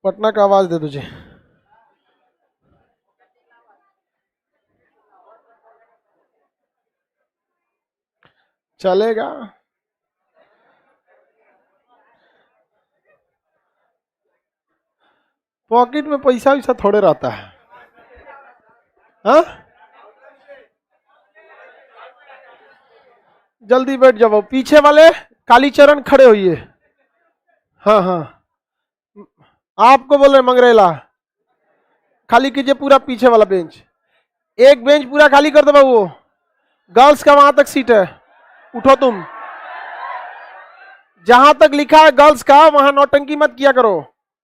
पटना का आवाज दे तुझे। चलेगा। पॉकेट में पैसा वैसा थोड़े रहता है। हाँ, जल्दी बैठ जाओ। पीछे वाले कालीचरण खड़े होइए। हाँ हाँ, आपको बोल रहे मंगरेला, खाली कीजिए पूरा पीछे वाला बेंच। एक बेंच पूरा खाली कर दो बाबू। गर्ल्स का वहां तक सीट है, उठो तुम। जहां तक लिखा है गर्ल्स का, वहां नौटंकी मत किया करो,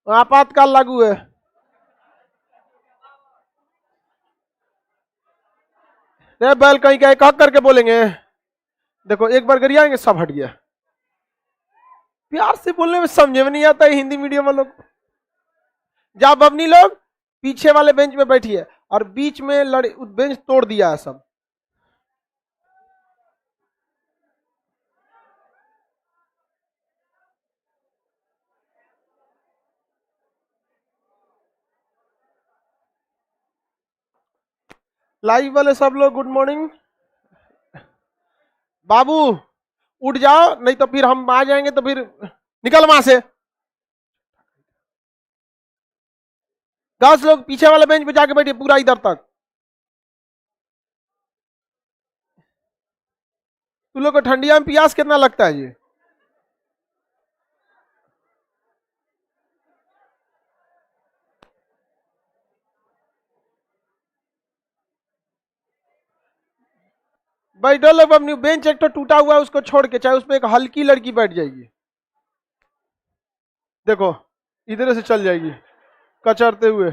आपातकाल लागू है। रे बैल कहीं का एक करके बोलेंगे। देखो एक बार गरियाएंगे सब हट गया। प्यार से बोलने में समझे में नहीं आता है हिंदी मीडियम वालों को। जा बबनी लोग पीछे वाले बेंच में बैठिए, और बीच में बेंच तोड़ दिया है सब। लाइव वाले सब लोग गुड मॉर्निंग। बाबू उठ जाओ, नहीं तो फिर हम आ जाएंगे, तो फिर निकल वहां से। 10 लोग पीछे वाले बेंच पे जाके बैठिए पूरा इधर तक। तुम लोग को ठंडिया में प्यास कितना लगता है जी? बैठो लोग अपनी। बेंच एक तो टूटा हुआ है, उसको छोड़ के, चाहे उस पर एक हल्की लड़की बैठ जाएगी। देखो इधर से चल जाएगी कचरते हुए।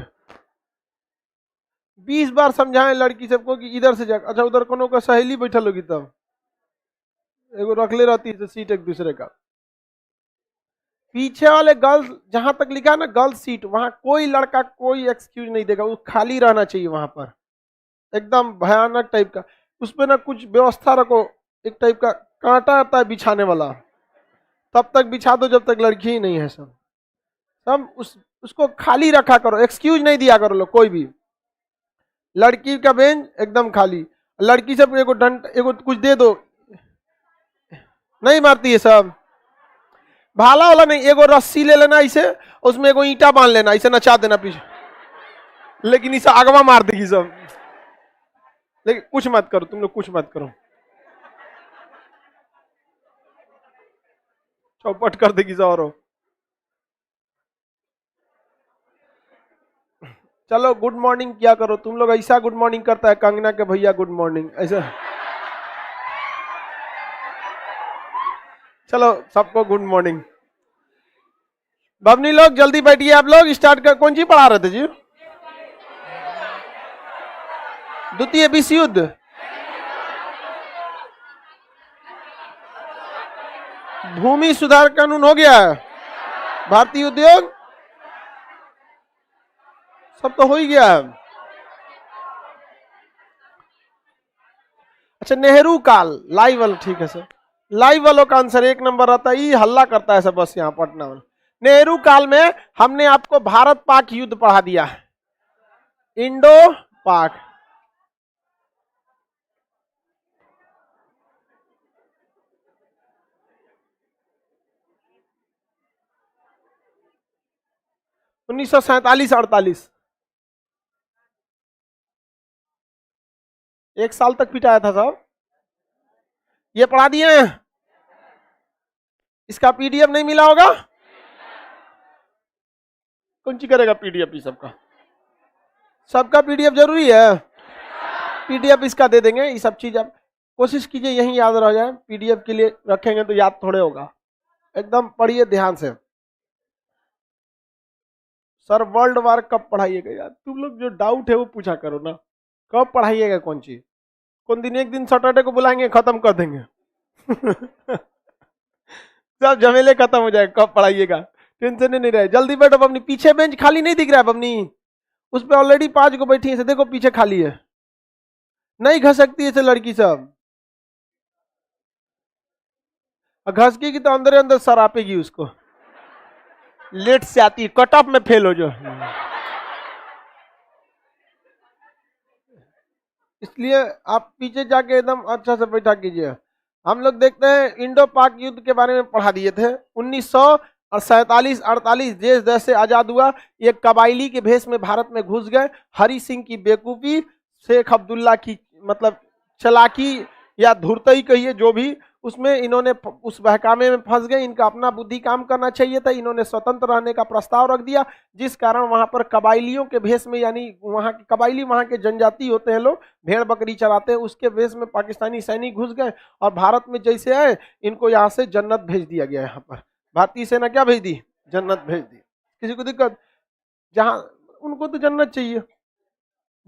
20 बार समझाएं लड़की सबको कि इधर से जा। अच्छा, उधर कोनो का सहेली बैठल होगी, तब एगो रखले रहती है सीट एक दूसरे का। पीछे वाले गर्ल्स, जहां तक लिखा है ना गर्ल्स सीट, वहां कोई लड़का कोई एक्सक्यूज नहीं देगा, वो खाली रहना चाहिए वहां पर। एकदम भयानक टाइप का। उसमें ना कुछ व्यवस्था रखो, एक टाइप का कांटा आता है बिछाने वाला, तब तक बिछा दो जब तक लड़की ही नहीं है। सब सब उसको खाली रखा करो, एक्सक्यूज नहीं दिया करो लोग कोई भी। लड़की का बेंच एकदम खाली। लड़की सब एगो डंड एगो कुछ दे दो, नहीं मारती है सब। भाला वाला नहीं, एगो रस्सी ले लेना इसे, उसमें एगो ईंटा बांध लेना, इसे नचा देना पीछे, लेकिन इसे आगवा मार देगी सब। लेकिन कुछ मत करो तुम लोग, कुछ मत करो, चौपट कर देगी सब। और चलो गुड मॉर्निंग क्या करो तुम लोग। ऐसा गुड मॉर्निंग करता है कंगना के भैया, गुड मॉर्निंग ऐसा। चलो सबको गुड मॉर्निंग। बबनी लोग जल्दी बैठिए, आप लोग स्टार्ट कर। कौन सी पढ़ा रहे थे जी? द्वितीय विश्व युद्ध। भूमि सुधार कानून हो गया है। भारतीय उद्योग सब तो हो ही गया है। अच्छा, नेहरू काल लाइव वाला, ठीक है सर। लाइव वालों का आंसर 1 नंबर आता है। हल्ला करता है सब बस यहाँ पटना में। नेहरू काल में हमने आपको भारत पाक युद्ध पढ़ा दिया है, इंडो पाक। उन्नीस सौ 47-48, 1 साल तक पिटाया था साहब। ये पढ़ा दिए हैं। इसका पीडीएफ नहीं मिला होगा? कौन सी करेगा पीडीएफ? ही सबका सबका पीडीएफ जरूरी है। पीडीएफ इसका दे देंगे। ये सब चीज आप कोशिश कीजिए यहीं याद रह जाए। पीडीएफ के लिए रखेंगे तो याद थोड़े होगा। एकदम पढ़िए ध्यान से। सर वर्ल्ड वार कब पढ़ाइएगा यार? तुम लोग जो डाउट है वो पूछा करो ना। कब पढ़ाइएगा कौन चीज? कौन दिन? एक दिन सैटरडे को बुलाएंगे, खत्म कर देंगे। सब झमेले खत्म हो जाए। कब पढ़ाइएगा टेंशन ही नहीं रहे। जल्दी बैठो बमनी। पीछे बेंच खाली नहीं दिख रहा है बमनी? उस पर ऑलरेडी 5 को बैठी है। देखो पीछे खाली है, नहीं घसकती है लड़की सब। घसकेगी तो अंदर अंदर सरापेगी उसको। लेट से आती है, कट ऑफ में फेल हो जो। इसलिए आप पीछे जाके एकदम अच्छा से बैठा कीजिए। हम लोग देखते हैं इंडो पाक युद्ध के बारे में पढ़ा दिए थे। 1947-48 देश जैसे आजाद हुआ, ये कबायली के भेष में भारत में घुस गए। हरि सिंह की बेवकूफी, शेख अब्दुल्ला की मतलब चालाकी या धूर्तई कहिए जो भी, उसमें इन्होंने उस बहकामे में फंस गए। इनका अपना बुद्धि काम करना चाहिए था, इन्होंने स्वतंत्र रहने का प्रस्ताव रख दिया, जिस कारण वहां पर कबायलियों के भेष में, यानी वहां के कबायली वहां के जनजाति होते हैं लोग, भेड़ बकरी चराते हैं, उसके भेष में पाकिस्तानी सैनिक घुस गए और भारत में जैसे आए इनको यहाँ से जन्नत भेज दिया गया। यहाँ पर भारतीय सेना क्या भेज दी? जन्नत भेज दी। किसी को दिक्कत? जहां उनको तो जन्नत चाहिए,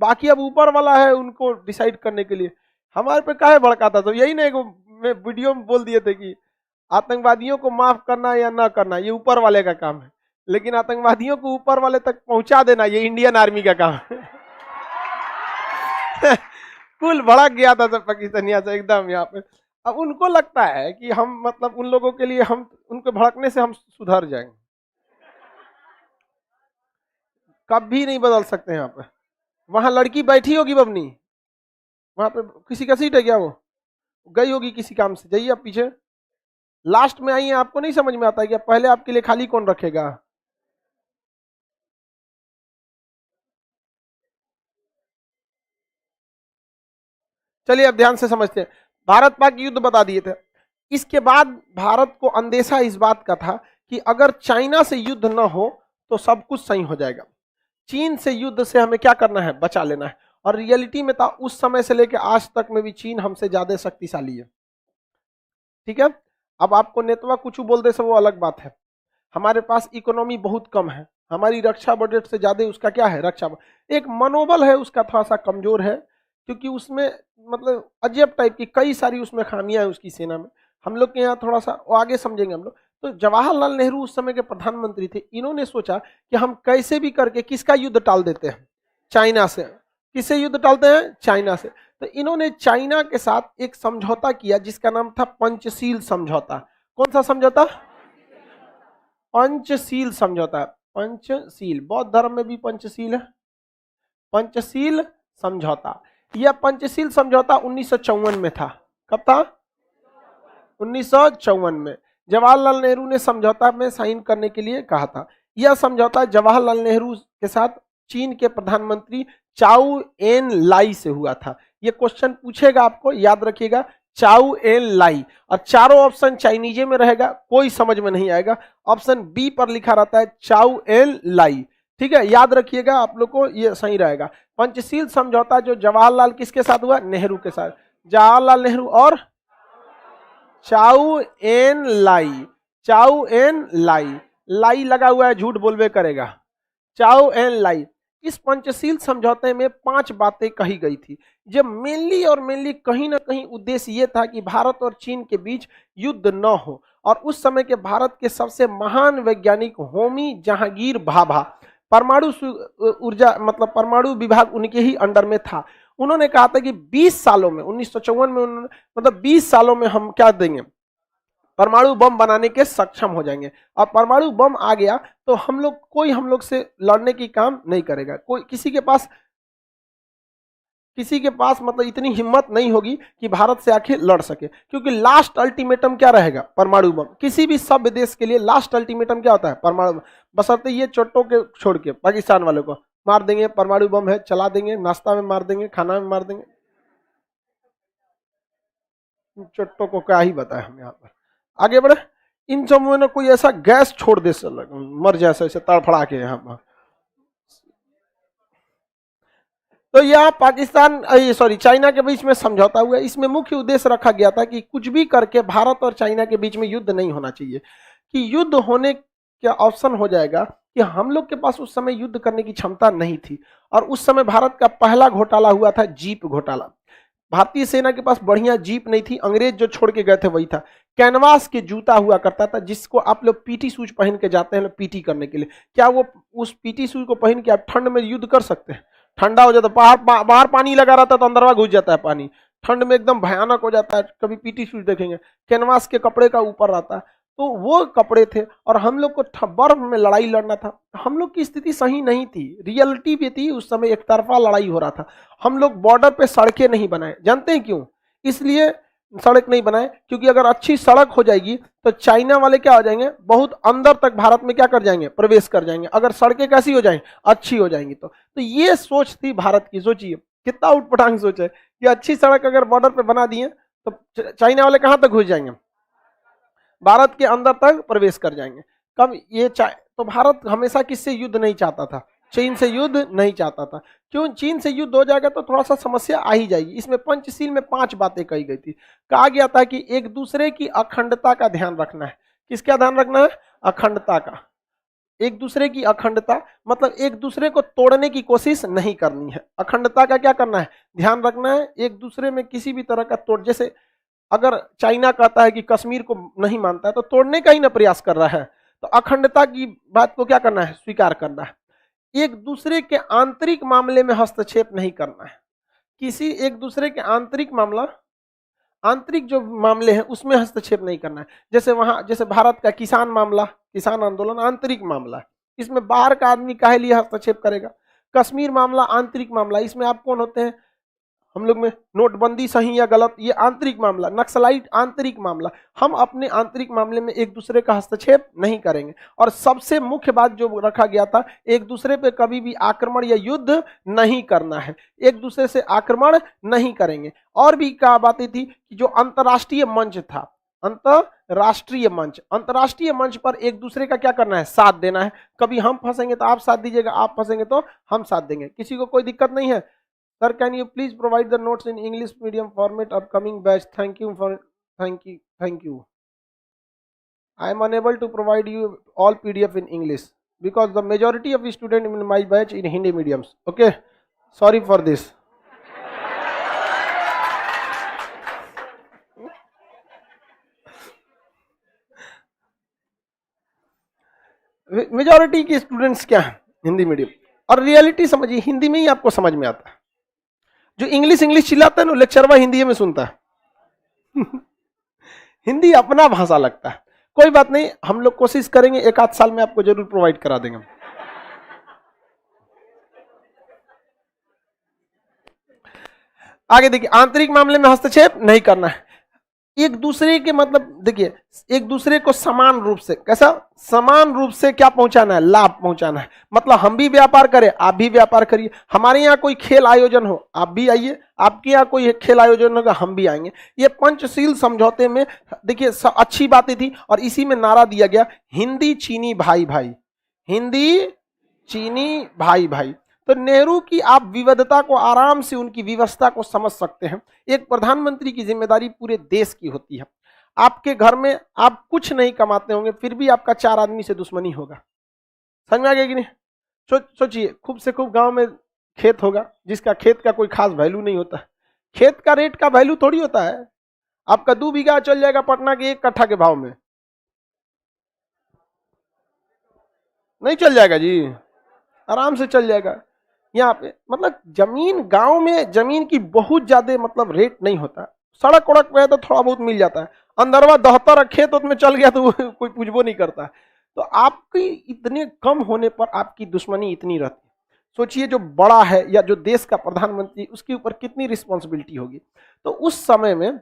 बाकी अब ऊपर वाला है उनको डिसाइड करने के लिए। हमारे पे काहे भड़काता? तो यही नहीं मैं वीडियो में बोल दिए थे कि आतंकवादियों को माफ करना या ना करना ये ऊपर वाले का काम है, लेकिन आतंकवादियों को ऊपर वाले तक पहुंचा देना ये इंडियन आर्मी का काम है। कुल भड़क गया था सब पाकिस्तानिया से एकदम यहाँ पे। अब उनको लगता है कि हम मतलब उन लोगों के लिए, हम उनके भड़कने से हम सुधर जाएंगे, कभी नहीं बदल सकते। यहाँ पे वहां लड़की बैठी होगी बबनी, वहां पे किसी का सीट है क्या? वो गई होगी किसी काम से। जाइए आप पीछे, लास्ट में आई है, आपको नहीं समझ में आता है क्या? पहले आपके लिए खाली कौन रखेगा? चलिए अब ध्यान से समझते हैं। भारत पाक युद्ध बता दिए थे। इसके बाद भारत को अंदेशा इस बात का था कि अगर चाइना से युद्ध न हो तो सब कुछ सही हो जाएगा। चीन से युद्ध से हमें क्या करना है? बचा लेना है। और रियलिटी में था उस समय से लेकर आज तक में भी चीन हमसे ज्यादा शक्तिशाली है। ठीक है, अब आपको नेतवा कुछ बोल दे सब वो अलग बात है। हमारे पास इकोनॉमी बहुत कम है, हमारी रक्षा बजट से ज्यादा उसका क्या है? रक्षा एक मनोबल है उसका थोड़ा सा कमजोर है, क्योंकि उसमें मतलब अजब टाइप की कई सारी उसमें खामियां है उसकी सेना में। हम लोग के यहाँ थोड़ा सा वो आगे समझेंगे हम लोग। तो जवाहरलाल नेहरू उस समय के प्रधानमंत्री थे, इन्होंने सोचा कि हम कैसे भी करके किसका युद्ध टाल देते हैं? चाइना से। किससे युद्ध टालते हैं? चाइना से। तो इन्होंने चाइना के साथ एक समझौता किया जिसका नाम था पंचशील समझौता। कौन सा समझौता? पंचशील समझौता। पंचशील, बौद्ध धर्म में भी पंचशील है। पंचशील समझौता, यह पंचशील समझौता 1954 में था। कब था? 1954 में जवाहरलाल नेहरू ने समझौता में साइन करने के लिए कहा था। यह समझौता जवाहरलाल नेहरू के साथ चीन के प्रधानमंत्री चाउ एन लाई से हुआ था। यह क्वेश्चन पूछेगा आपको, याद रखिएगा, चाउ एन लाई। और चारों ऑप्शन चाइनीजे में रहेगा, कोई समझ में नहीं आएगा। ऑप्शन बी पर लिखा रहता है चाउ एन लाई। ठीक है, याद रखिएगा आप लोग को, ये सही रहेगा। पंचशील समझौता जो जवाहरलाल किसके साथ हुआ? नेहरू के साथ। जवाहरलाल नेहरू और चाउ एन लाई। चाउ एन लाई, लाई लगा हुआ है, झूठ बोलबे करेगा। चाउ एन लाई। इस पंचशील समझौते में 5 बातें कही गई थी, जो मेनली कहीं ना कहीं उद्देश्य ये था कि भारत और चीन के बीच युद्ध न हो। और उस समय के भारत के सबसे महान वैज्ञानिक होमी जहांगीर भाभा, परमाणु ऊर्जा मतलब परमाणु विभाग उनके ही अंडर में था। उन्होंने कहा था कि 20 सालों में, 1954 में उन्होंने मतलब 20 सालों में हम क्या देंगे? परमाणु बम बनाने के सक्षम हो जाएंगे। और परमाणु बम आ गया तो कोई हम लोग से लड़ने की काम नहीं करेगा। कोई किसी के पास मतलब इतनी हिम्मत नहीं होगी कि भारत से आके लड़ सके, क्योंकि लास्ट अल्टीमेटम क्या रहेगा? परमाणु बम। किसी भी सभ्य देश के लिए लास्ट अल्टीमेटम क्या होता है? परमाणु बम। बशर्ते ये चोटों के छोड़ के पाकिस्तान वालों को मार देंगे, परमाणु बम है चला देंगे, नाश्ता में मार देंगे, खाना में मार देंगे। चोटों को क्या ही बताए हम यहाँ पर। आगे बढ़े। इन सब में ना कोई ऐसा गैस छोड़ दे मर जाए ऐसे तड़फड़ा के यहाँ पर। तो यह पाकिस्तान सॉरी चाइना के बीच में समझौता हुआ। इसमें मुख्य उद्देश्य रखा गया था कि कुछ भी करके भारत और चाइना के बीच में युद्ध नहीं होना चाहिए, कि युद्ध होने का ऑप्शन हो जाएगा कि हम लोग के पास उस समय युद्ध करने की क्षमता नहीं थी। और उस समय भारत का पहला घोटाला हुआ था जीप घोटाला। भारतीय सेना के पास बढ़िया जीप नहीं थी, अंग्रेज जो छोड़ के गए थे वही था। कैनवास के जूता हुआ करता था जिसको आप लोग पीटी शूज पहन के जाते हैं पीटी करने के लिए। क्या वो उस पीटी शूज को पहन के आप ठंड में युद्ध कर सकते हैं? ठंडा हो जाता, बाहर पानी लगा रहता तो अंदरवा घुस जाता है पानी, ठंड में एकदम भयानक हो जाता है। कभी पीटी शूज देखेंगे कैनवास के कपड़े का ऊपर रहता है। तो वो कपड़े थे और हम लोग को बर्फ में लड़ाई लड़ना था। हम लोग की स्थिति सही नहीं थी, रियलिटी भी थी उस समय, एक तरफा लड़ाई हो रहा था। हम लोग बॉर्डर पे सड़कें नहीं बनाए, जानते हैं क्यों? इसलिए सड़क नहीं बनाए क्योंकि अगर अच्छी सड़क हो जाएगी तो चाइना वाले क्या हो जाएंगे, बहुत अंदर तक भारत में क्या कर जाएंगे, प्रवेश कर जाएंगे। अगर सड़कें कैसी हो जाएंगी, अच्छी हो जाएंगी तो ये सोच थी भारत की। सोचिए कितना उटपटांग सोच है कि अच्छी सड़क अगर बॉर्डर पे बना दिए तो चाइना वाले कहां तक घुस जाएंगे, भारत के अंदर तक प्रवेश कर जाएंगे। कब ये तो भारत हमेशा किससे युद्ध नहीं चाहता था, चीन से युद्ध नहीं चाहता था। क्यों? चीन से युद्ध हो जाएगा तो थोड़ा सा समस्या आ ही जाएगी। इसमें पंचशील में 5 बातें कही गई थी। कहा गया था कि एक दूसरे की अखंडता का ध्यान रखना है। किसका ध्यान रखना है? अखंडता का। एक दूसरे की अखंडता मतलब एक दूसरे को तोड़ने की कोशिश नहीं करनी है। अखंडता का क्या करना है? ध्यान रखना है। एक दूसरे में किसी भी तरह का तोड़, जैसे अगर चाइना कहता है कि कश्मीर को नहीं मानता है तो तोड़ने का ही ना प्रयास कर रहा है। तो अखंडता की बात को क्या करना है? स्वीकार करना है। एक दूसरे के आंतरिक मामले में हस्तक्षेप नहीं करना है। किसी एक दूसरे के आंतरिक जो मामले हैं उसमें हस्तक्षेप नहीं करना है। जैसे भारत का किसान मामला, किसान आंदोलन आंतरिक मामला है, इसमें बाहर का आदमी काहे लिए हस्तक्षेप करेगा? कश्मीर मामला आंतरिक मामला, इसमें आप कौन होते हैं? हम लोग में नोटबंदी सही या गलत, ये आंतरिक मामला। नक्सलाइट आंतरिक मामला। हम अपने आंतरिक मामले में एक दूसरे का हस्तक्षेप नहीं करेंगे। और सबसे मुख्य बात जो रखा गया था, एक दूसरे पे कभी भी आक्रमण या युद्ध नहीं करना है, एक दूसरे से आक्रमण नहीं करेंगे। और भी क्या बातें थी कि जो अंतर्राष्ट्रीय मंच था, अंतर्राष्ट्रीय मंच पर एक दूसरे का क्या करना है? साथ देना है। कभी हम फंसेंगे तो आप साथ दीजिएगा, आप फंसेंगे तो हम साथ देंगे, किसी को कोई दिक्कत नहीं है। Sir, can you please provide the notes in English medium format upcoming batch? Thank you. I am unable to provide you all PDF in English because the majority of student in my batch in Hindi mediums. Okay, sorry for this. Majority के students क्या है? Hindi medium. और reality समझिए, हिंदी में ही आपको समझ में आता है। जो इंग्लिश चिल्लाता है ना, लेक्चरवा हिंदी में सुनता है। हिंदी अपना भाषा लगता है। कोई बात नहीं, हम लोग कोशिश करेंगे, 1 आध साल में आपको जरूर प्रोवाइड करा देंगे। आगे देखिए, आंतरिक मामले में हस्तक्षेप नहीं करना है। एक दूसरे के मतलब देखिए, एक दूसरे को समान रूप से, कैसा समान रूप से क्या पहुंचाना है? लाभ पहुंचाना है। मतलब हम भी व्यापार करें, आप भी व्यापार करिए। हमारे यहाँ कोई खेल आयोजन हो, आप भी आइए। आपके यहाँ कोई खेल आयोजन होगा, हम भी आएंगे। ये पंचशील समझौते में देखिए अच्छी बातें थी। और इसी में नारा दिया गया, हिंदी चीनी भाई भाई, हिंदी चीनी भाई भाई। तो नेहरू की आप विविधता को आराम से, उनकी व्यवस्था को समझ सकते हैं। एक प्रधानमंत्री की जिम्मेदारी पूरे देश की होती है। आपके घर में आप कुछ नहीं कमाते होंगे, फिर भी आपका 4 आदमी से दुश्मनी होगा। समझ में आ गया कि नहीं? सोचिए, खूब से खूब गांव में खेत होगा, जिसका खेत का कोई खास वैल्यू नहीं होता। खेत का रेट का वैल्यू थोड़ी होता है। आपका 2 बीघा चल जाएगा पटना के 1 कट्ठा के भाव में, नहीं चल जाएगा जी, आराम से चल जाएगा। यहाँ पे मतलब जमीन, गांव में जमीन की बहुत ज्यादा मतलब रेट नहीं होता। सड़क उड़क पे है तो थोड़ा बहुत मिल जाता है। अंदरवा 72 खेत में चल गया तो कोई पूछबो नहीं करता। तो आपकी इतने कम होने पर आपकी दुश्मनी इतनी रहती है। सोचिए, जो बड़ा है या जो देश का प्रधानमंत्री, उसके ऊपर कितनी रिस्पॉन्सिबिलिटी होगी। तो उस समय में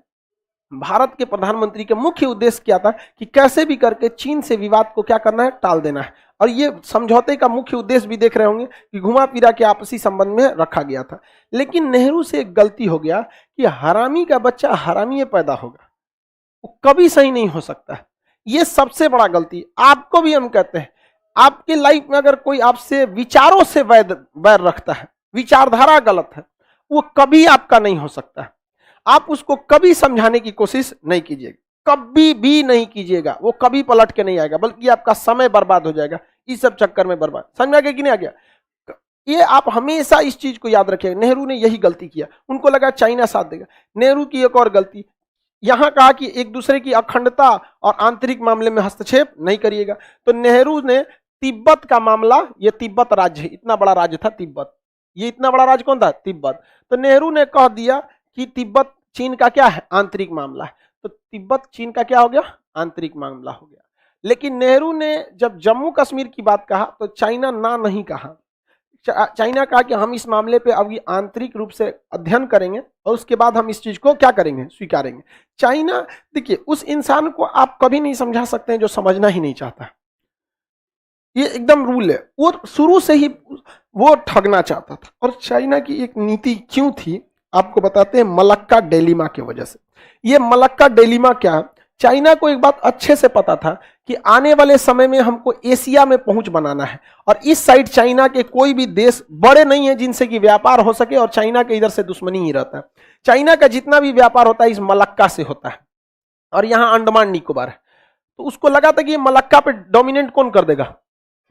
भारत के प्रधानमंत्री के मुख्य उद्देश्य क्या था कि कैसे भी करके चीन से विवाद को क्या करना है? टाल देना है। और ये समझौते का मुख्य उद्देश्य भी देख रहे होंगे कि घुमा फिरा के आपसी संबंध में रखा गया था। लेकिन नेहरू से एक गलती हो गया कि हरामी का बच्चा हरामी पैदा होगा, वो कभी सही नहीं हो सकता। ये सबसे बड़ा गलती आपको भी हम कहते हैं। आपके लाइफ में अगर कोई आपसे विचारों से वैर रखता है, विचारधारा गलत है, वो कभी आपका नहीं हो सकता। आप उसको कभी समझाने की कोशिश नहीं कीजिएगा, कभी भी नहीं कीजिएगा। वो कभी पलट के नहीं आएगा, बल्कि आपका समय बर्बाद हो जाएगा इस सब चक्कर में बर्बाद। समझ में आ गया कि नहीं आ गया? ये आप हमेशा इस चीज को याद रखिएगा। नेहरू ने यही गलती किया, उनको लगा चाइना साथ देगा। नेहरू की एक और गलती, यहां कहा कि एक दूसरे की अखंडता और आंतरिक मामले में हस्तक्षेप नहीं करिएगा। तो नेहरू ने तिब्बत का मामला, ये तिब्बत राज्य है, इतना बड़ा राज्य था तिब्बत, ये इतना बड़ा राज्य कौन था? तिब्बत। तो नेहरू ने कह दिया कि तिब्बत चीन का क्या है? आंतरिक मामला है। तो तिब्बत चीन का क्या हो गया? आंतरिक मामला हो गया। लेकिन नेहरू ने जब जम्मू कश्मीर की बात कहा तो चाइना ना नहीं कहा। चाइना कहा कि हम इस मामले पे अभी आंतरिक रूप से अध्ययन करेंगे और उसके बाद हम इस चीज को क्या करेंगे, स्वीकारेंगे। चाइना, देखिए उस इंसान को आप कभी नहीं समझा सकते हैं जो समझना ही नहीं चाहता, ये एकदम रूल है। वो शुरू से ही वो ठगना चाहता था। और चाइना की एक नीति क्यों थी आपको बताते हैं, मलक्का डेलिमा की वजह से। ये मलक्का डेलिमा क्या, चाइना को एक बात अच्छे से पता था कि आने वाले समय में हमको एशिया में पहुंच बनाना है और इस साइड चाइना के कोई भी देश बड़े नहीं है जिनसे कि व्यापार हो सके, और चाइना के इधर से दुश्मनी ही रहता है। चाइना का जितना भी व्यापार होता है इस मलक्का से होता है, और यहाँ अंडमान निकोबार है। तो उसको लगा था कि ये मलक्का पे डोमिनेट कौन कर देगा,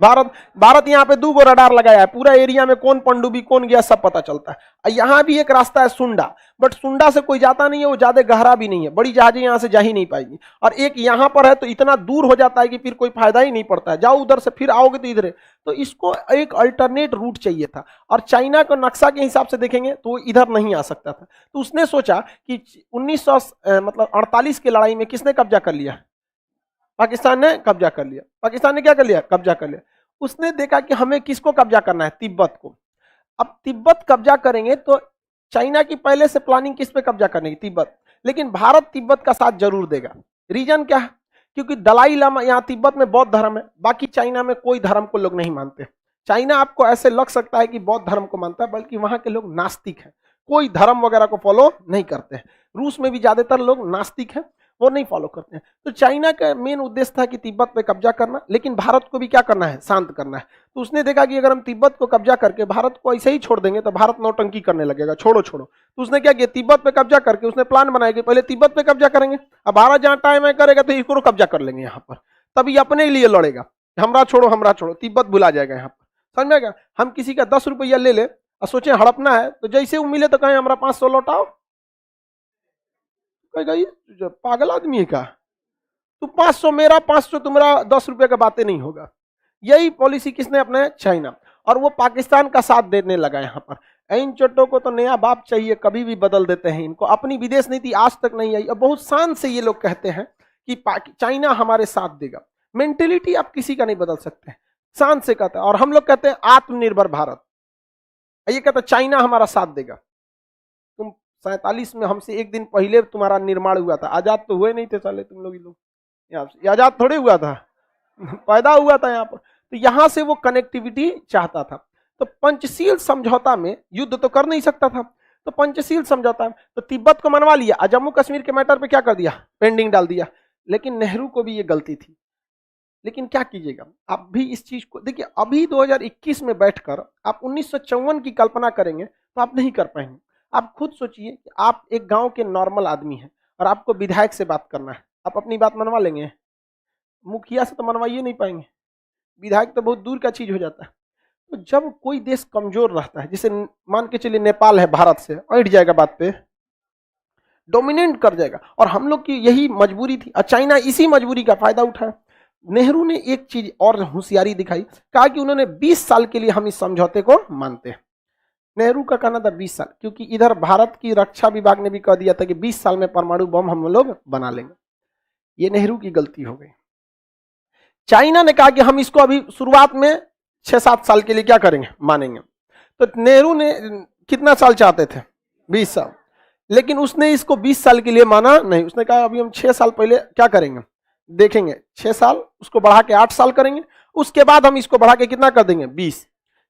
भारत यहाँ पे 2 गो रडार लगाया है, पूरा एरिया में कौन पनडुब्बी कौन गया सब पता चलता है। यहाँ भी एक रास्ता है सुंडा, बट सुंडा से कोई जाता नहीं है, वो ज्यादा गहरा भी नहीं है, बड़ी जहाजें यहाँ से जा ही नहीं पाएगी। और एक यहाँ पर है तो इतना दूर हो जाता है कि फिर कोई फायदा ही नहीं पड़ता है, जाओ उधर से फिर आओगे तो इधर है। तो इसको एक अल्टरनेट रूट चाहिए था, और चाइना को नक्शा के हिसाब से देखेंगे तो वो इधर नहीं आ सकता था। तो उसने सोचा कि 1948 की लड़ाई में किसने कब्जा कर लिया, पाकिस्तान ने कब्जा कर लिया। पाकिस्तान ने क्या कर लिया, कब्जा कर लिया। उसने देखा कि हमें किसको कब्जा करना है, तिब्बत को। अब तिब्बत कब्जा करेंगे तो चाइना की पहले से प्लानिंग किस पे कब्जा करने की, तिब्बत। लेकिन भारत तिब्बत का साथ जरूर देगा। रीजन क्या है, क्योंकि दलाई लामा यहाँ तिब्बत में बौद्ध धर्म है, बाकी चाइना में कोई धर्म को लोग नहीं मानते। चाइना आपको ऐसे लग सकता है कि बौद्ध धर्म को मानता है, बल्कि वहां के लोग नास्तिक हैं, कोई धर्म वगैरह को फॉलो नहीं करते हैं। रूस में भी ज्यादातर लोग नास्तिक हैं, वो नहीं फॉलो करते हैं। तो चाइना का मेन उद्देश्य था कि तिब्बत पे कब्जा करना, लेकिन भारत को भी क्या करना है, शांत करना है। तो उसने देखा कि अगर हम तिब्बत को कब्जा करके भारत को ऐसे ही छोड़ देंगे तो भारत नौटंकी करने लगेगा, छोड़ो छोड़ो। तो उसने क्या किया, तिब्बत पे कब्जा करके उसने प्लान बनाया कि पहले तिब्बत पे कब्जा करेंगे, अब भारत जहां टाइम है करेगा तो इसको कब्जा कर लेंगे यहाँ पर, तभी अपने लिए लड़ेगा, हमरा छोड़ो तिब्बत भुला जाएगा यहाँ पर। समझ में गया, हम किसी का 10 रुपया ले ले और सोचे हड़पना है, तो जैसे वो मिले तो कहें हमारा 500 लौटाओ, कहेगा पागल आदमी है का, तो 500 मेरा 500 तुम्हारा, 10 रुपये का बातें नहीं होगा। यही पॉलिसी किसने अपने, चाइना। और वो पाकिस्तान का साथ देने लगा यहाँ पर। इन चोटों को तो नया बाप चाहिए, कभी भी बदल देते हैं इनको, अपनी विदेश नीति आज तक नहीं आई। और बहुत शान से ये लोग कहते हैं कि चाइना हमारे साथ देगा। मेंटेलिटी आप किसी का नहीं बदल सकते, शान से कहते हैं। और हम लोग कहते हैं आत्मनिर्भर भारत, ये कहता है चाइना हमारा साथ देगा। तुम 47 में हमसे एक दिन पहले तुम्हारा निर्माण हुआ था, आजाद तो हुए नहीं थे साले तुम लोग, आजाद थोड़े हुआ था, पैदा हुआ था यहाँ पर। तो यहां से वो कनेक्टिविटी चाहता था। तो पंचशील समझौता में युद्ध तो कर नहीं सकता था, तो पंचशील समझौता तो तिब्बत को मनवा लिया और जम्मू कश्मीर के मैटर पे क्या कर दिया, पेंडिंग डाल दिया। लेकिन नेहरू को भी ये गलती थी। लेकिन क्या कीजिएगा, आप भी इस चीज को देखिए, अभी 2021 में बैठकर आप 1954 की कल्पना करेंगे तो आप नहीं कर पाएंगे। आप खुद सोचिए कि आप एक गांव के नॉर्मल आदमी हैं और आपको विधायक से बात करना है, आप अपनी बात मनवा लेंगे? मुखिया से तो मनवाइए नहीं पाएंगे, विधायक तो बहुत दूर का चीज हो जाता है। तो जब कोई देश कमजोर रहता है, जैसे मान के चलिए नेपाल है, भारत से अट जाएगा बात पे, डोमिनेट कर जाएगा। और हम लोग की यही मजबूरी थी और चाइना इसी मजबूरी का फायदा उठाया। नेहरू ने एक चीज और होशियारी दिखाई, कहा कि उन्होंने 20 साल के लिए हम इस समझौते को मानते हैं। नेहरू का कहना था 20 साल, क्योंकि इधर भारत की रक्षा विभाग ने भी कह दिया था कि 20 साल में परमाणु बम हम लोग बना लेंगे। ये नेहरू की गलती हो गई। चाइना ने कहा कि हम इसको अभी शुरुआत में 6-7 साल के लिए क्या करेंगे, मानेंगे। तो नेहरू ने कितना साल चाहते थे, 20 साल, लेकिन उसने इसको 20 साल के लिए माना नहीं। उसने कहा अभी हम 6 साल पहले क्या करेंगे, देखेंगे, 6 साल, उसको बढ़ा के 8 साल करेंगे, उसके बाद हम इसको बढ़ा के कितना कर देंगे, 20।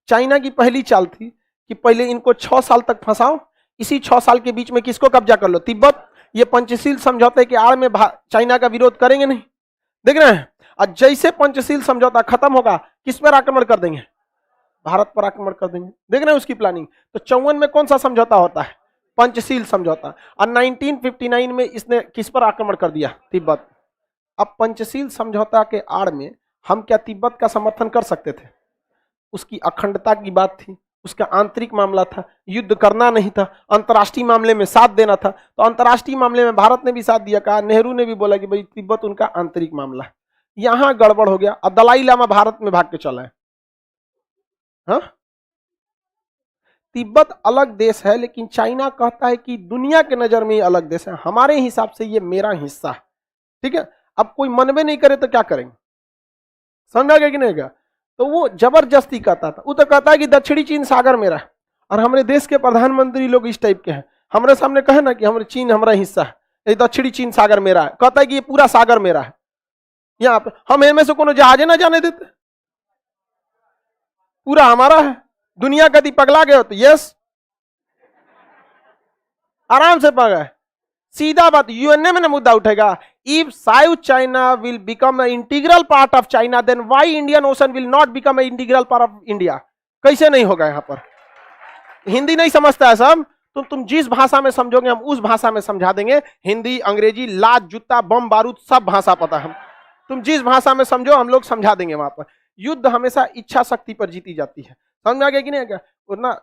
चाइना की पहली चाल थी कि पहले इनको 6 साल तक फंसाओ, इसी 6 साल के बीच में किसको कब्जा कर लो, तिब्बत। ये पंचशील समझौते के आड़ में चाइना का विरोध करेंगे नहीं, देख रहे हैं। और जैसे पंचशील समझौता खत्म होगा, किस पर आक्रमण कर देंगे, भारत पर आक्रमण कर देंगे, देख रहे हैं उसकी प्लानिंग। तो 54 में कौन सा समझौता होता है, पंचशील समझौता। और 1959 में इसने किस पर आक्रमण कर दिया, तिब्बत। अब पंचशील समझौता के आड़ में हम क्या तिब्बत का समर्थन कर सकते थे, उसकी अखंडता की बात थी, उसका आंतरिक मामला था, युद्ध करना नहीं था, अंतर्राष्ट्रीय मामले में साथ देना था। तो अंतर्राष्ट्रीय मामले में भारत ने भी साथ दिया, कहा, नेहरू ने भी बोला कि भाई तिब्बत उनका आंतरिक मामला है। यहां गड़बड़ हो गया और दलाई लामा भारत में भाग के चला है। हाँ? तिब्बत अलग देश है, लेकिन चाइना कहता है कि दुनिया के नजर में ये अलग देश है, हमारे हिसाब से ये मेरा हिस्सा है, ठीक है। अब कोई मनबे नहीं करे तो क्या करेंगे, समझा गया कि नहीं गया। तो वो जबरदस्ती कहता था, वो तो कहता है कि दक्षिणी चीन सागर मेरा है, और हमारे देश के प्रधानमंत्री लोग इस टाइप के हैं, हमारे सामने कहे ना कि हमारे चीन हमारा हिस्सा है, ये दक्षिणी चीन सागर मेरा है, कहता है कि ये पूरा सागर मेरा है, यहाँ पे हम इनमें से कोनो जहाजे ना जाने देते, पूरा हमारा है। दुनिया कभी पगला गए हो तो यस, आराम से पगला है, सीधा बात। यूएनए में ना मुद्दा उठेगा, if South China will become a integral part of China then why Indian Ocean will not become a integral part of India. कैसे नहीं होगा, यहां पर हिंदी नहीं समझता है सब, तुम जिस भाषा में समझोगे हम उस भाषा में समझा देंगे, हिंदी अंग्रेजी लात जूता बम बारूद सब भाषा पता है, तुम जिस भाषा में समझो हम लोग समझा देंगे। वहां पर युद्ध हमेशा इच्छा शक्ति पर जीती जाती है, समझ में आ गया कि नहीं, उतना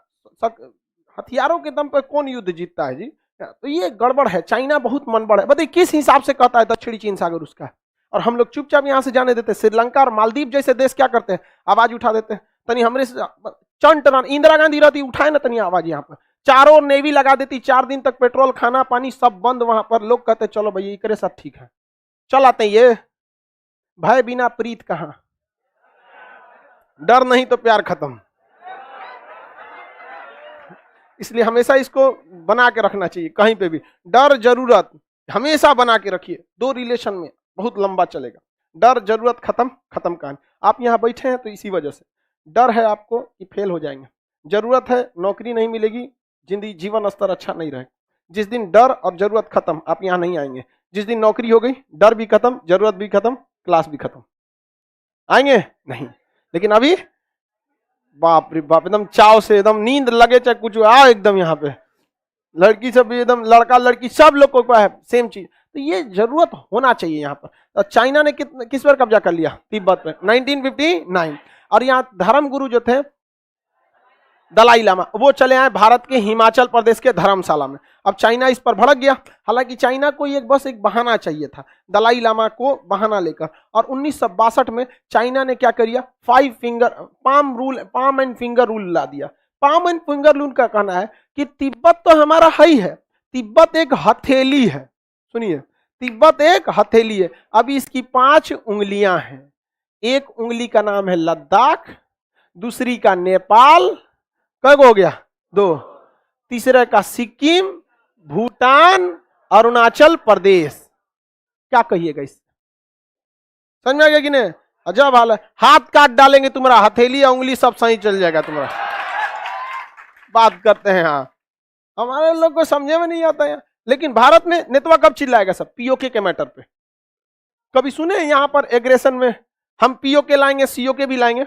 हथियारों के दम पर कौन युद्ध जीतता है जी। तो ये गड़बड़ है, चाइना बहुत मनबड़ है। बताइए किस हिसाब से कहता है दक्षिणी चीन सागर उसका, और हम लोग चुपचाप यहां से जाने देते। श्रीलंका और मालदीव जैसे देश क्या करते हैं, आवाज उठा देते हैं, तनी हमरे चंट इंदिरा गांधी रहती उठाए ना तनी आवाज, यहाँ पर चारों नेवी लगा देती, 4 दिन तक पेट्रोल खाना पानी सब बंद, वहां पर लोग कहते चलो भैया करे सब ठीक है, चल आते ये भय बिना प्रीत कहां, डर नहीं तो प्यार खत्म। इसलिए हमेशा इसको बना के रखना चाहिए, कहीं पे भी डर जरूरत हमेशा बना के रखिए, 2 रिलेशन में बहुत लंबा चलेगा। डर जरूरत खत्म, खत्म कहानी। आप यहाँ बैठे हैं तो इसी वजह से डर है आपको कि फेल हो जाएंगे, जरूरत है नौकरी नहीं मिलेगी, जिंदगी जीवन स्तर अच्छा नहीं रहेगा। जिस दिन डर और जरूरत खत्म आप यहाँ नहीं आएंगे, जिस दिन नौकरी हो गई डर भी खत्म, जरूरत भी खत्म, क्लास भी खत्म, आएंगे नहीं। लेकिन अभी बाप रे बाप, एकदम चाव से एकदम नींद लगे चाहे कुछ आओ, एकदम यहाँ पे लड़की सब एकदम लड़का लड़की सब लोग को है सेम चीज। तो ये जरूरत होना चाहिए यहाँ पर। तो चाइना ने किस पर कब्जा कर लिया, तिब्बत पे 1959। और यहाँ धर्म गुरु जो थे दलाई लामा, वो चले आए भारत के हिमाचल प्रदेश के धर्मशाला में। अब चाइना इस पर भड़क गया, हालांकि चाइना को एक बस एक बहाना चाहिए था दलाई लामा को बहाना लेकर। और 1962 में चाइना ने क्या किया, पाम एंड फिंगर रूल ला दिया। पाम एंड फिंगर रूल का कहना है कि तिब्बत तो हमारा ही है, तिब्बत एक हथेली है, सुनिए तिब्बत एक हथेली है। अब इसकी 5 उंगलियां हैं, एक उंगली का नाम है लद्दाख, दूसरी का नेपाल, कब हो गया 2, तीसरे का सिक्किम, भूटान, अरुणाचल प्रदेश। क्या कहिएगा इस, समझ में आ गया कि नहीं, अजब हाल है। हाथ काट डालेंगे तुम्हारा, हथेली उंगली सब सही चल जाएगा तुम्हारा। बात करते हैं हाँ, हमारे लोग को समझे में नहीं आता है। लेकिन भारत में नेतवा कब चिल्लाएगा सब, पीओके के मैटर पे। कभी सुने यहां पर एग्रेशन में हम पीओके लाएंगे सीओके भी लाएंगे,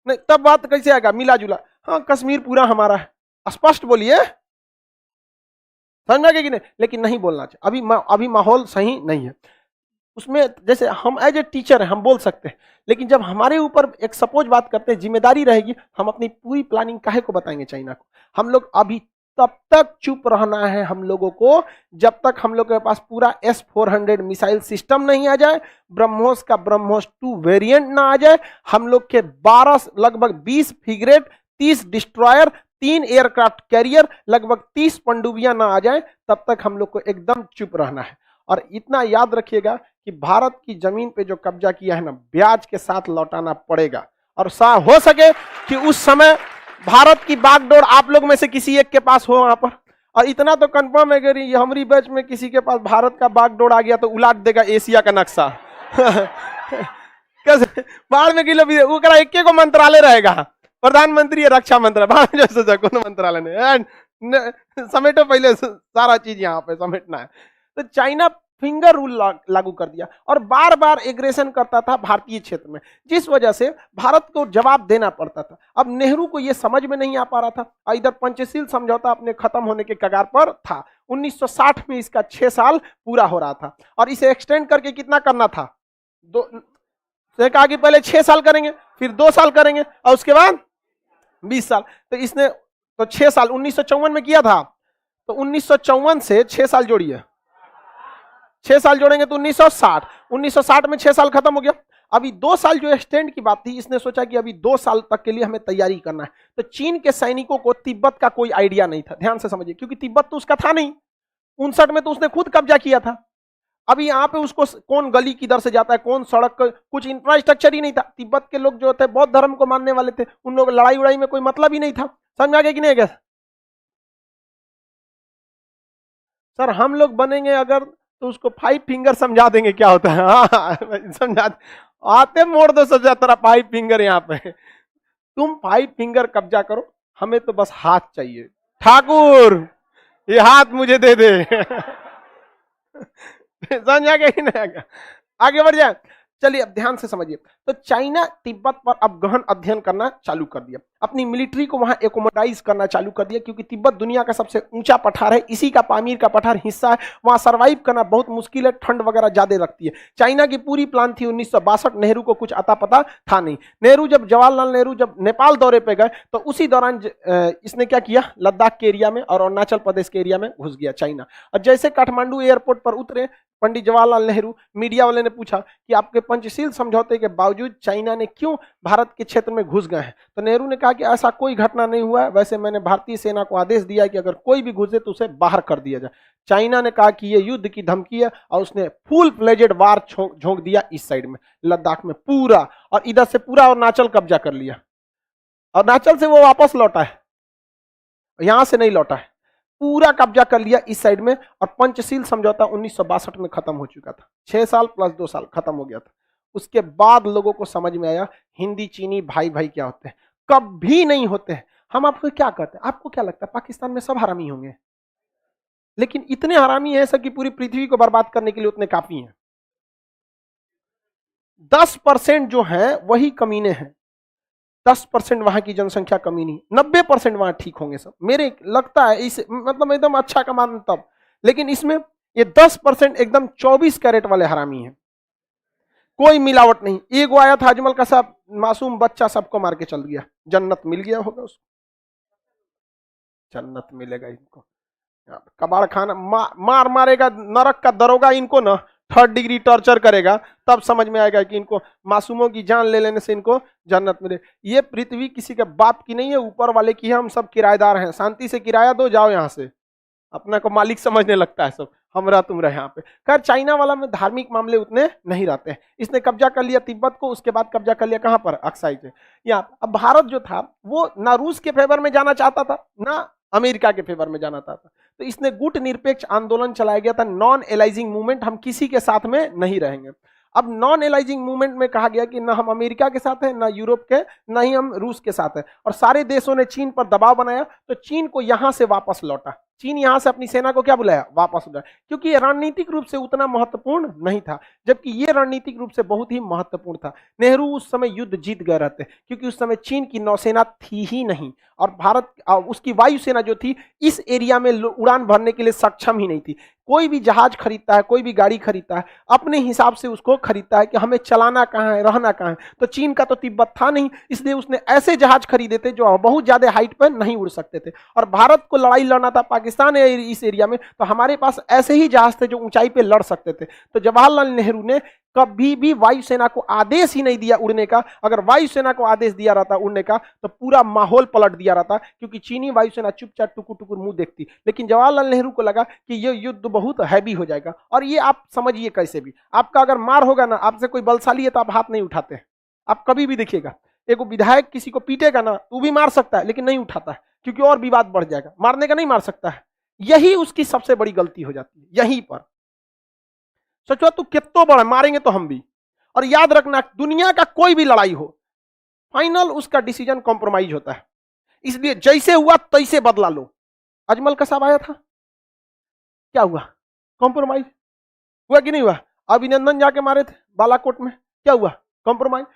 नहीं तब बात कैसे आएगा, मिला जुला। हाँ कश्मीर पूरा हमारा है, स्पष्ट बोलिए, समझ में आ गया कि नहीं। लेकिन नहीं बोलना चाहिए, अभी माहौल सही नहीं है उसमें। जैसे हम एज ए टीचर है हम बोल सकते हैं, लेकिन जब हमारे ऊपर एक सपोज बात करते हैं जिम्मेदारी रहेगी, हम अपनी पूरी प्लानिंग काहे को बताएंगे चाइना को। हम लोग अभी तब तक चुप रहना है हम लोगों को जब तक हम लोग के पास पूरा S-400 मिसाइल सिस्टम नहीं आ जाए, ब्रह्मोस का ब्रह्मोस 2 वेरिएंट ना आ जाए, हम लोग के 12 लगभग 20 फ्रिगेट, 30 डिस्ट्रॉयर, 3 एयरक्राफ्ट कैरियर, लगभग 30 पनडुब्बियां ना आ जाए, तब तक हम लोग को एकदम चुप रहना है। और इतना याद रखिएगा कि भारत की जमीन पे जो कब्जा किया है ना, ब्याज के साथ लौटाना पड़ेगा। और हो सके कि उस समय भारत की बागडोर आप लोग में से किसी एक के पास हो वहां पर। और इतना तो कंफर्म है कि हमारी बैच में किसी के पास भारत का बागडोर आ गया तो उलाट देगा एशिया का नक्शा। कैसे बाहर में किलो वो करा, एक को मंत्रालय रहेगा, प्रधानमंत्री रक्षा मंत्रालय, जैसे कौन मंत्रालय ने समेटो, पहले सारा चीज यहाँ पे समेटना है। तो चाइना फिंगर रूल लागू कर दिया और बार बार एग्रेशन करता था भारतीय क्षेत्र में, जिस वजह से भारत को जवाब देना पड़ता था। अब नेहरू को यह समझ में नहीं आ पा रहा था। इधर पंचशील समझौता अपने खत्म होने के कगार पर था। 1960 में इसका 6 साल पूरा हो रहा था और इसे एक्सटेंड करके कितना करना था, कहा कि पहले 6 साल करेंगे, फिर 2 साल करेंगे और उसके बाद 20 साल। तो इसने तो 6 साल 1954 में किया था, तो 1954 से 6 साल जोड़िए, 6 साल जोड़ेंगे तो 1960, 1960 में 6 साल खत्म हो गया। अभी 2 साल जो एक्सटेंड की बात थी, इसने सोचा कि अभी 2 साल तक के लिए हमें तैयारी करना है। तो चीन के सैनिकों को तिब्बत का कोई आइडिया नहीं था, ध्यान से समझिए, क्योंकि तिब्बत तो उसका था नहीं। 59 में तो उसने खुद कब्जा किया था। अभी यहाँ पे उसको कौन गली किधर से जाता है, कौन सड़क, कुछ इंफ्रास्ट्रक्चर ही नहीं था। तिब्बत के लोग जो थे बौद्ध धर्म को मानने वाले थे, उन लोग लड़ाई उड़ाई में कोई मतलब ही नहीं था। समझ में आ गया कि नहीं गया सर? हम लोग बनेंगे अगर तो उसको 5 फिंगर समझा देंगे क्या होता है। हाँ समझा आते मोड़ दो सजा तेरा 5 फिंगर यहाँ पे। तुम 5 फिंगर कब्जा करो, हमें तो बस हाथ चाहिए। ठाकुर ये हाथ मुझे दे दे। समझ आ गया कि नहीं आ गया? आगे बढ़ जाए, चलिए अब ध्यान से समझिए। तो चाइना तिब्बत पर अब गहन अध्ययन करना चालू कर दिया, अपनी मिलिट्री को वहां एकोमोडाइज करना चालू कर दिया, क्योंकि तिब्बत दुनिया का सबसे ऊंचा पठार है, इसी का पामीर का पठार हिस्सा है, वहां सर्वाइव करना बहुत मुश्किल है, ठंड वगैरह ज्यादा लगती है। चाइना की पूरी प्लान थी 1962, नेहरू को कुछ अता पता था नहीं। नेहरू जब जवाहरलाल नेहरू जब नेपाल दौरे पे गए तो उसी दौरान इसने क्या किया, लद्दाख के एरिया में और अरुणाचल प्रदेश के एरिया में घुस गया चाइना। और जैसे काठमांडू एयरपोर्ट पर उतरे पंडित जवाहरलाल नेहरू, मीडिया वाले ने पूछा कि आपके पंचशील समझौते के बावजूद चाइना ने क्यों भारत के क्षेत्र में घुस गए हैं? तो नेहरू ने कहा कि ऐसा कोई घटना नहीं हुआ है, वैसे मैंने भारतीय सेना को आदेश दिया है कि अगर कोई भी घुसे तो उसे बाहर कर दिया जाए। चाइना ने कहा कि यह युद्ध की धमकी है और उसने फुल फ्लेजेड वार झोंक दिया इस साइड में, लद्दाख में पूरा, और इधर से पूरा अरुणाचल कब्जा कर लिया। अरुणाचल से वो वापस लौटा है, यहां से नहीं लौटा है, पूरा कब्जा कर लिया इस साइड में। और पंचशील समझौता 1962 में खत्म हो चुका था, 6 साल प्लस 2 साल खत्म हो गया था। उसके बाद लोगों को समझ में आया हिंदी चीनी भाई भाई क्या होते हैं, कभी नहीं होते हैं। हम आपको क्या कहते हैं, आपको क्या लगता है पाकिस्तान में सब हरामी होंगे? लेकिन इतने हरामी हैं कि पूरी पृथ्वी को बर्बाद करने के लिए उतने काफी हैं। 10% जो है वही कमीने हैं, 10% वहां की जनसंख्या कमी नहीं, 90% वहां ठीक होंगे सब, मेरे लगता है इस मतलब एकदम अच्छा कमान तब। लेकिन इसमें ये 10% एकदम 24 कैरेट वाले हरामी हैं, कोई मिलावट नहीं। एक आया था अजमल का साहब, मासूम बच्चा सबको मार के चल गया, जन्नत मिल गया होगा उसको, जन्नत मिलेगा इनको। कबाड़ खाना मार मारेगा नरक का दरोगा इनको ना, 3rd डिग्री टॉर्चर करेगा, तब समझ में आएगा कि इनको मासूमों की जान ले लेने से इनको जन्नत मिले। ये पृथ्वी किसी के बाप की नहीं है, ऊपर वाले की है, हम सब किराएदार हैं, शांति से किराया दो, जाओ यहां से। अपना को मालिक समझने लगता है सब, हमरा तुमरा यहाँ पे। खैर चाइना वाला में धार्मिक मामले उतने नहीं रहते हैं। इसने कब्जा कर लिया तिब्बत को, उसके बाद कब्जा कर लिया कहां पर, अक्साई से यहाँ। अब भारत जो था वो ना रूस के फेवर में जाना चाहता था ना अमेरिका के फेवर में जाना चाहता, तो इसने गुट निरपेक्ष आंदोलन चलाया गया था, नॉन एलाइजिंग मूवमेंट, हम किसी के साथ में नहीं रहेंगे। अब नॉन एलाइजिंग मूवमेंट में कहा गया कि ना हम अमेरिका के साथ हैं, ना यूरोप के, ना ही हम रूस के साथ हैं। और सारे देशों ने चीन पर दबाव बनाया, तो चीन को यहां से वापस लौटा, चीन यहां से अपनी सेना को क्या बुलाया, वापस बुलाया, क्योंकि ये रणनीतिक रूप से उतना महत्वपूर्ण नहीं था, जबकि ये रणनीतिक रूप से बहुत ही महत्वपूर्ण था। नेहरू उस समय युद्ध जीत गए रहते, क्योंकि उस समय चीन की नौसेना थी ही नहीं, और भारत उसकी वायुसेना जो थी इस एरिया में उड़ान भरने के लिए सक्षम ही नहीं थी। कोई भी जहाज खरीदता है, कोई भी गाड़ी खरीदता है, अपने हिसाब से उसको खरीदता है कि हमें चलाना कहाँ है, रहना कहाँ है। तो चीन का तो तिब्बत था नहीं, इसलिए उसने ऐसे जहाज खरीदे थे जो बहुत ज्यादा हाइट पर नहीं उड़ सकते थे। और भारत को लड़ाई लड़ना था पाकिस्तान इस एरिया में, तो हमारे पास ऐसे ही जहाज थे जो ऊंचाई पे लड़ सकते थे। तो जवाहरलाल नेहरू ने कभी भी वायुसेना को आदेश ही नहीं दिया उड़ने का। अगर वायुसेना को आदेश दिया रहता उड़ने का तो पूरा माहौल पलट दिया रहता, क्योंकि चीनी वायुसेना चुपचाप टुकुर टुकुर मुंह देखती। लेकिन जवाहरलाल नेहरू को लगा कि ये युद्ध बहुत हैवी हो जाएगा, और ये आप समझिए कैसे भी, आपका अगर मार होगा ना, आपसे कोई बलशाली है तो आप हाथ नहीं उठाते हैं। आप कभी भी देखिएगा, एक विधायक किसी को पीटेगा ना, वो भी मार सकता है लेकिन नहीं उठाता है, क्योंकि और विवाद बढ़ जाएगा, मारने का नहीं मार सकता है। यही उसकी सबसे बड़ी गलती हो जाती है, यहीं पर। सोचो तू कितो बड़ा, मारेंगे तो हम भी। और याद रखना, दुनिया का कोई भी लड़ाई हो, फाइनल उसका डिसीजन कॉम्प्रोमाइज होता है, इसलिए जैसे हुआ तैसे बदला लो। अजमल का साहब आया था, क्या हुआ, कॉम्प्रोमाइज हुआ कि नहीं हुआ? अभिनंदन जाके मारे थे बालाकोट में, क्या हुआ, कॉम्प्रोमाइज।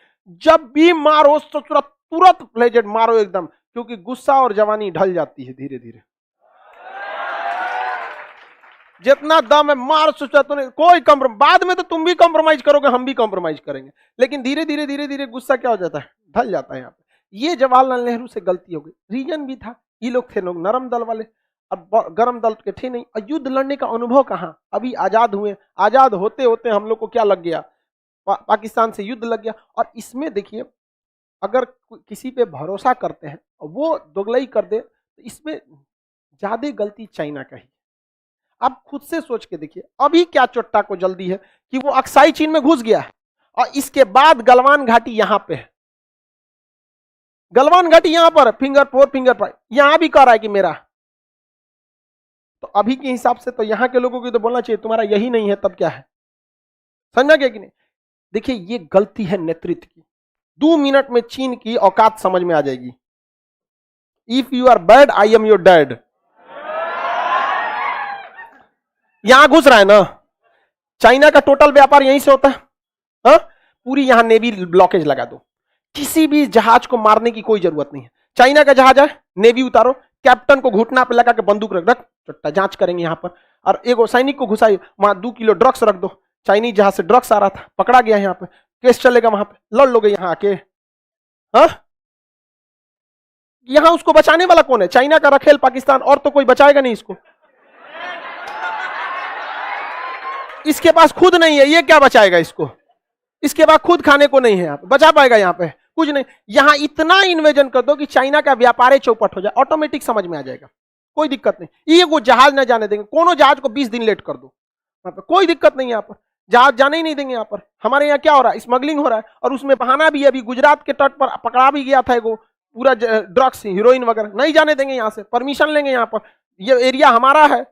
जब भी मारो तो तुरंत प्लेजेड मारो एकदम, क्योंकि गुस्सा और जवानी ढल जाती है धीरे धीरे। जितना दम है मार, सोचा तो नहीं कोई कॉम्प्रोमाइज, बाद में तो तुम भी कॉम्प्रोमाइज करोगे, हम भी कॉम्प्रोमाइज करेंगे, लेकिन धीरे धीरे गुस्सा क्या हो जाता है, ढल जाता है। यहाँ पे ये जवाहरलाल नेहरू से गलती हो गई, रीजन भी था, ये लोग थे लोग नरम दल वाले, अब गरम दल के थे नहीं। और युद्ध लड़ने का अनुभव कहाँ, अभी आजाद हुए, आजाद होते होते हम लोग को क्या लग गया, पाकिस्तान से युद्ध लग गया। और इसमें देखिए, अगर किसी पे भरोसा करते हैं वो दोगलई कर दे, तो इसमें ज्यादा गलती चाइना का ही। आप खुद से सोच के देखिए, अभी क्या चोट्टा को जल्दी है कि वो अक्साई चीन में घुस गया है, और इसके बाद गलवान घाटी यहां पे है, गलवान घाटी यहां पर फिंगर 4 फिंगर 5 यहां भी कह रहा है कि मेरा। तो अभी के हिसाब से तो यहां के लोगों को तो बोलना चाहिए तुम्हारा यही नहीं है, तब क्या है, समझा गया कि नहीं। देखिए ये गलती है नेतृत्व की। 2 मिनट में चीन की औकात समझ में आ जाएगी। If you are bad I am your dad. यहां घुस रहा है ना, चाइना का टोटल व्यापार यहीं से होता है। हा? पूरी यहां नेवी ब्लॉकेज लगा दो, किसी भी जहाज को मारने की कोई जरूरत नहीं है। चाइना का जहाज है, नेवी उतारो, कैप्टन को घुटना पे लगा के बंदूक रख चट्टा जांच करेंगे यहां पर, और एक सैनिक को घुसाई, वहां 2 किलो ड्रग्स रख दो, चाइनीज जहाज से ड्रग्स आ रहा था, पकड़ा गया, यहाँ पे केस चलेगा, वहां पे लड़ लोगे यहां आके। हा? यहां उसको बचाने वाला कौन है? चाइना का रखेल पाकिस्तान, और तो कोई बचाएगा नहीं इसको। इसके पास खुद नहीं है, ये क्या बचाएगा इसको? इसके बाद खुद खाने को नहीं है, यहाँ पे बचा पाएगा? यहाँ पे कुछ नहीं। यहां इतना इन्वेजन कर दो कि चाइना का व्यापार चौपट हो जाए, ऑटोमेटिक समझ में आ जाएगा, कोई दिक्कत नहीं। ये वो जहाज ना जाने देंगे, कोनो जहाज को 20 दिन लेट कर दो, यहाँ पे कोई दिक्कत नहीं है। यहाँ पर जहाज जाने ही नहीं देंगे। यहाँ पर हमारे यहाँ क्या हो रहा है, स्मगलिंग हो रहा है, और उसमें बहाना भी है। अभी गुजरात के तट पर पकड़ा भी गया था एगो पूरा ड्रग्स हीरोइन वगैरह, नहीं जाने देंगे यहाँ से, परमिशन लेंगे यहाँ पर, ये एरिया हमारा है,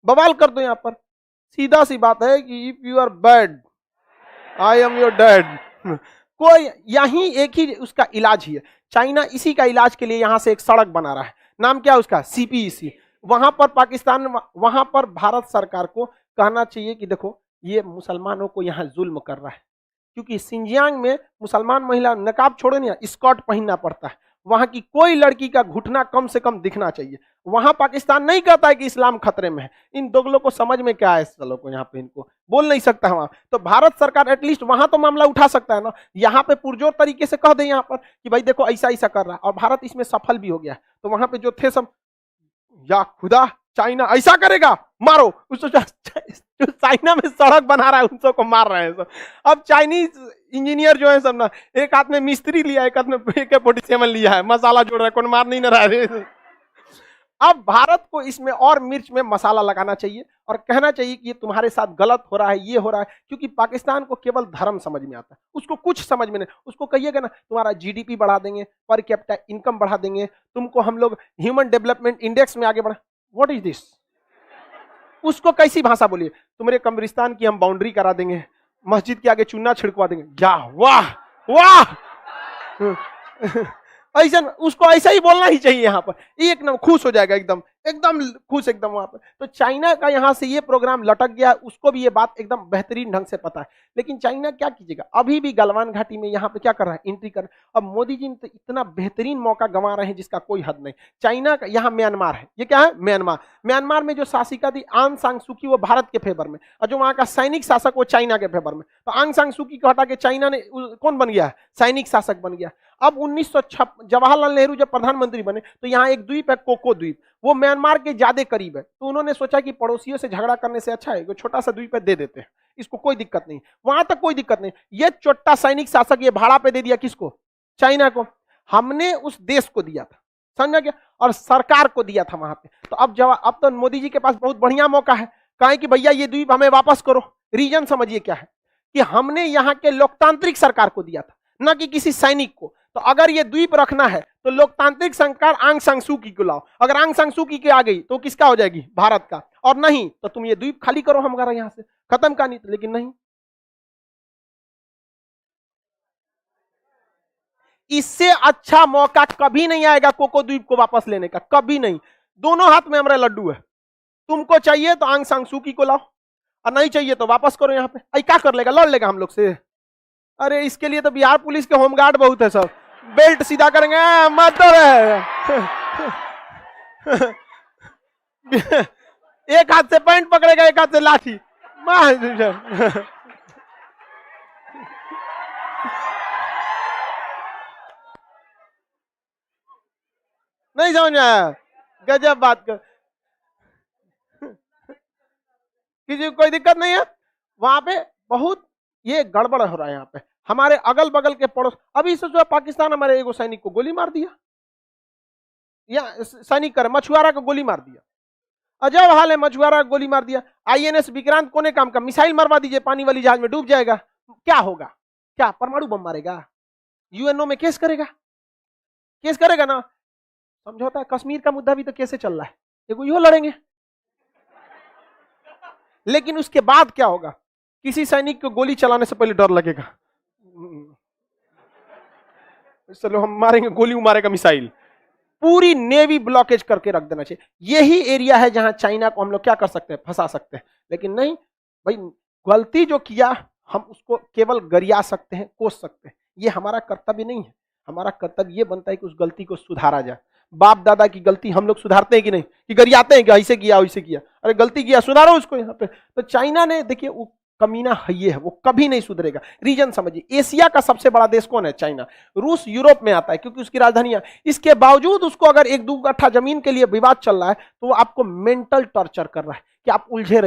बवाल कर दो यहाँ पर। सीधा सी बात है कि if you are bad I am your dad. कोई यही एक ही उसका इलाज ही है। चाइना इसी का इलाज के लिए यहां से एक सड़क बना रहा है, नाम क्या है उसका, सीपीईसी। वहां पर पाकिस्तान, वहां पर भारत सरकार को कहना चाहिए कि देखो ये मुसलमानों को यहां जुल्म कर रहा है, क्योंकि सिंजियांग में मुसलमान महिला नकाब छोड़े नहीं, स्कर्ट पहनना पड़ता है। वहां की कोई लड़की का घुटना कम से कम दिखना चाहिए। वहां पाकिस्तान नहीं कहता है कि इस्लाम खतरे में है। इन दोगलों को समझ में क्या है, इस लोगों को यहाँ पे इनको बोल नहीं सकता है वहां। तो भारत सरकार एटलीस्ट वहां तो मामला उठा सकता है ना, यहाँ पे पुरजोर तरीके से कह दे यहाँ पर कि भाई देखो ऐसा ऐसा कर रहा है, और भारत इसमें सफल भी हो गया। तो वहां पे जो थे सब, या खुदा चाइना ऐसा करेगा, मारो उसको, जो चाइना में सड़क बना रहा है उन सबको मार रहे हैं सब। अब चाइनीज इंजीनियर जो है सब ना, एक हाथ में मिस्त्री लिया है, एक हाथ में AK-47 लिया है, मसाला जोड़ रहा है, कौन मार नहीं ना रहा है। अब भारत को इसमें और मिर्च में मसाला लगाना चाहिए और कहना चाहिए कि ये तुम्हारे साथ गलत हो रहा है, ये हो रहा है। क्योंकि पाकिस्तान को केवल धर्म समझ में आता है, उसको कुछ समझ में नहीं। उसको कहिएगा ना तुम्हारा GDP बढ़ा देंगे, पर कैपिटा इनकम बढ़ा देंगे, तुमको हम लोग ह्यूमन डेवलपमेंट इंडेक्स में आगे बढ़ा, व्हाट इज दिस? उसको कैसी भाषा बोलिए, तुम्हारे कब्रिस्तान की हम बाउंड्री करा देंगे, मस्जिद के आगे चूना छिड़कवा देंगे, क्या वाह वाह। ऐसा उसको ऐसा ही बोलना ही चाहिए। यहाँ पर एक नंबर खुश हो जाएगा, एकदम एकदम खुश, एकदम वहां पर। तो चाइना का यहाँ से ये प्रोग्राम लटक गया, उसको भी ये बात एकदम बेहतरीन ढंग से पता है। लेकिन चाइना क्या कीजिएगा, अभी भी गलवान घाटी में यहाँ पे क्या कर रहा है, एंट्री कर। अब मोदी जी ने तो इतना बेहतरीन मौका गंवा रहे हैं जिसका कोई हद नहीं। चाइना का यहाँ म्यांमार है, ये क्या है, म्यांमार। म्यांमार में जो शासिका थी आंग सान सू की, वो भारत के फेवर में, और जो वहां का सैनिक शासक वो चाइना के फेवर में। तो आंग सान सू की को हटा के चाइना ने कौन बन गया, सैनिक शासक बन गया। अब 1956 जवाहरलाल नेहरू जब प्रधानमंत्री बने तो यहाँ एक द्वीप है, कोको द्वीप, वो म्यांमार के ज्यादा करीब है। तो उन्होंने सोचा कि पड़ोसियों से झगड़ा करने से अच्छा है छोटा सा द्वीप है, दे देते हैं, इसको कोई दिक्कत नहीं, वहां तक कोई दिक्कत नहीं। ये छोटा सैनिक शासक ये भाड़ा पे दे दिया, किसको, चाइना को। हमने उस देश को दिया था, समझा गया, और सरकार को दिया था वहां पे। तो अब तो मोदी जी के पास बहुत बढ़िया मौका है, कहे कि भैया ये द्वीप हमें वापस करो। रीजन समझिए क्या है, कि हमने यहाँ के लोकतांत्रिक सरकार को दिया था, न कि किसी सैनिक को। तो अगर ये द्वीप रखना है तो लोकतांत्रिक सरकार आंग सान सू की को लाओ। अगर आंग सान सू की के आ गई तो किसका हो जाएगी, भारत का। और नहीं तो तुम ये द्वीप खाली करो हमारा, यहां से खत्म का नहीं। लेकिन नहीं, इससे अच्छा मौका कभी नहीं आएगा कोको द्वीप को वापस लेने का, कभी नहीं। दोनों हाथ में हमारे लड्डू है, तुमको चाहिए तो आंग सान सू की को लाओ, और नहीं चाहिए तो वापस करो यहाँ पे। आई क्या कर लेगा, लड़ लेगा हम लोग से? अरे इसके लिए तो बिहार पुलिस के होमगार्ड बहुत है, सब बेल्ट सीधा करेंगे, मत है। एक हाथ से पैंट पकड़ेगा, एक हाथ से लाठी। नहीं समझ में आया, गजब बात कर। किसी को कोई दिक्कत नहीं है वहां पे, बहुत ये गड़बड़ हो रहा है यहाँ पे। हमारे अगल बगल के पड़ोस, अभी से जो पाकिस्तान हमारे एगो सैनिक को गोली मार दिया, या सैनिक कर मछुआरा को गोली मार दिया। अजब हाल है, मछुआरा गोली मार दिया। आईएनएस विक्रांत कोने काम का, मिसाइल मरवा दीजिए, पानी वाली जहाज में डूब जाएगा, क्या होगा? क्या परमाणु बम मारेगा? यूएनओ में केस करेगा, केस करेगा ना। समझौता है, कश्मीर का मुद्दा भी तो कैसे चल रहा है, देखो यो लड़ेंगे। लेकिन उसके बाद क्या होगा? किसी सैनिक को गोली चलाने से पहले डर लगेगा, चलो हम मारेंगे, गोली मारेगा मिसाइल। पूरी नेवी ब्लॉकेज करके रख देना चाहिए। यही एरिया है जहां चाइना को हम लोग क्या कर सकते हैं, फंसा सकते हैं। लेकिन नहीं भाई, गलती जो किया हम उसको केवल गरिया सकते हैं, कोस सकते हैं, ये हमारा कर्तव्य नहीं है। हमारा कर्तव्य ये बनता है कि उस गलती को सुधारा जाए। बाप दादा की गलती हम लोग सुधारते हैं कि नहीं, कि गरियाते हैं कि ऐसे किया वैसे किया, अरे गलती किया सुधारो उसको यहाँ पे। तो चाइना ने देखिए, वो कमीना है, ये है, वो कभी नहीं सुधरेगा। रीजन समझिए, एशिया का सबसे बड़ा देश कौन है? चाइना। रूस यूरोप में आता है क्योंकि उसकी राजधानियां, इसके बावजूद उसको अगर 1-2 कट्ठा जमीन के लिए विवाद चल रहा है तो वो आपको मेंटल टॉर्चर कर रहा है कि आप उलझे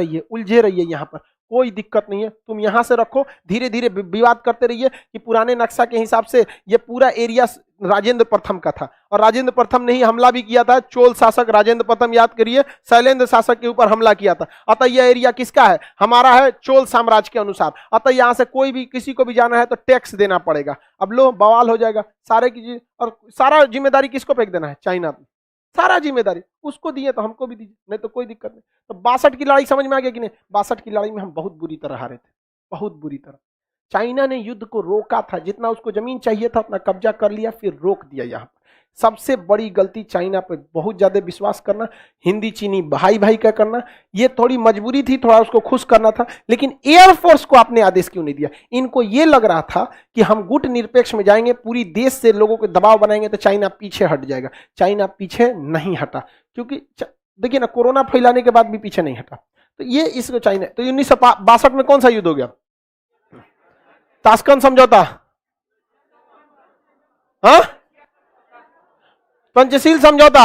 रहिए, यहां पर कोई दिक्कत नहीं है, तुम यहां से रखो, धीरे धीरे विवाद करते रहिए कि पुराने नक्शा के हिसाब से ये पूरा एरिया राजेंद्र प्रथम का था, और राजेंद्र प्रथम ने ही हमला भी किया था, चोल शासक राजेंद्र प्रथम, याद करिए, शैलेंद्र शासक के ऊपर हमला किया था। अतः यह एरिया किसका है? हमारा है, चोल साम्राज्य के अनुसार। अतः यहां से कोई भी किसी को भी जाना है तो टैक्स देना पड़ेगा। अब लो बवाल हो जाएगा सारे की, और सारा जिम्मेदारी किसको फेंक देना है? चाइना पे। सारा जिम्मेदारी उसको दिए तो हमको भी दीजिए, नहीं तो कोई दिक्कत नहीं। तो 62 की लड़ाई समझ में आ गया कि नहीं? 62 की लड़ाई में हम बहुत बुरी तरह हारे थे, बहुत बुरी तरह। चाइना ने युद्ध को रोका था, जितना उसको जमीन चाहिए था उतना कब्जा कर लिया, फिर रोक दिया। यहाँ पर सबसे बड़ी गलती चाइना पे बहुत ज्यादा विश्वास करना, हिंदी चीनी भाई भाई का करना, ये थोड़ी मजबूरी थी, थोड़ा उसको खुश करना था। लेकिन एयरफोर्स को आपने आदेश क्यों नहीं दिया? इनको ये लग रहा था कि हम गुट निरपेक्ष में जाएंगे, पूरी देश से लोगों को दबाव बनाएंगे तो चाइना पीछे हट जाएगा। चाइना पीछे नहीं हटा, क्योंकि देखिए ना, कोरोना फैलाने के बाद भी पीछे नहीं हटा। तो ये इसको चाइना, तो 1962 में कौन सा युद्ध हो गया? ताशकंद समझौता, हाँ, पंचशील समझौता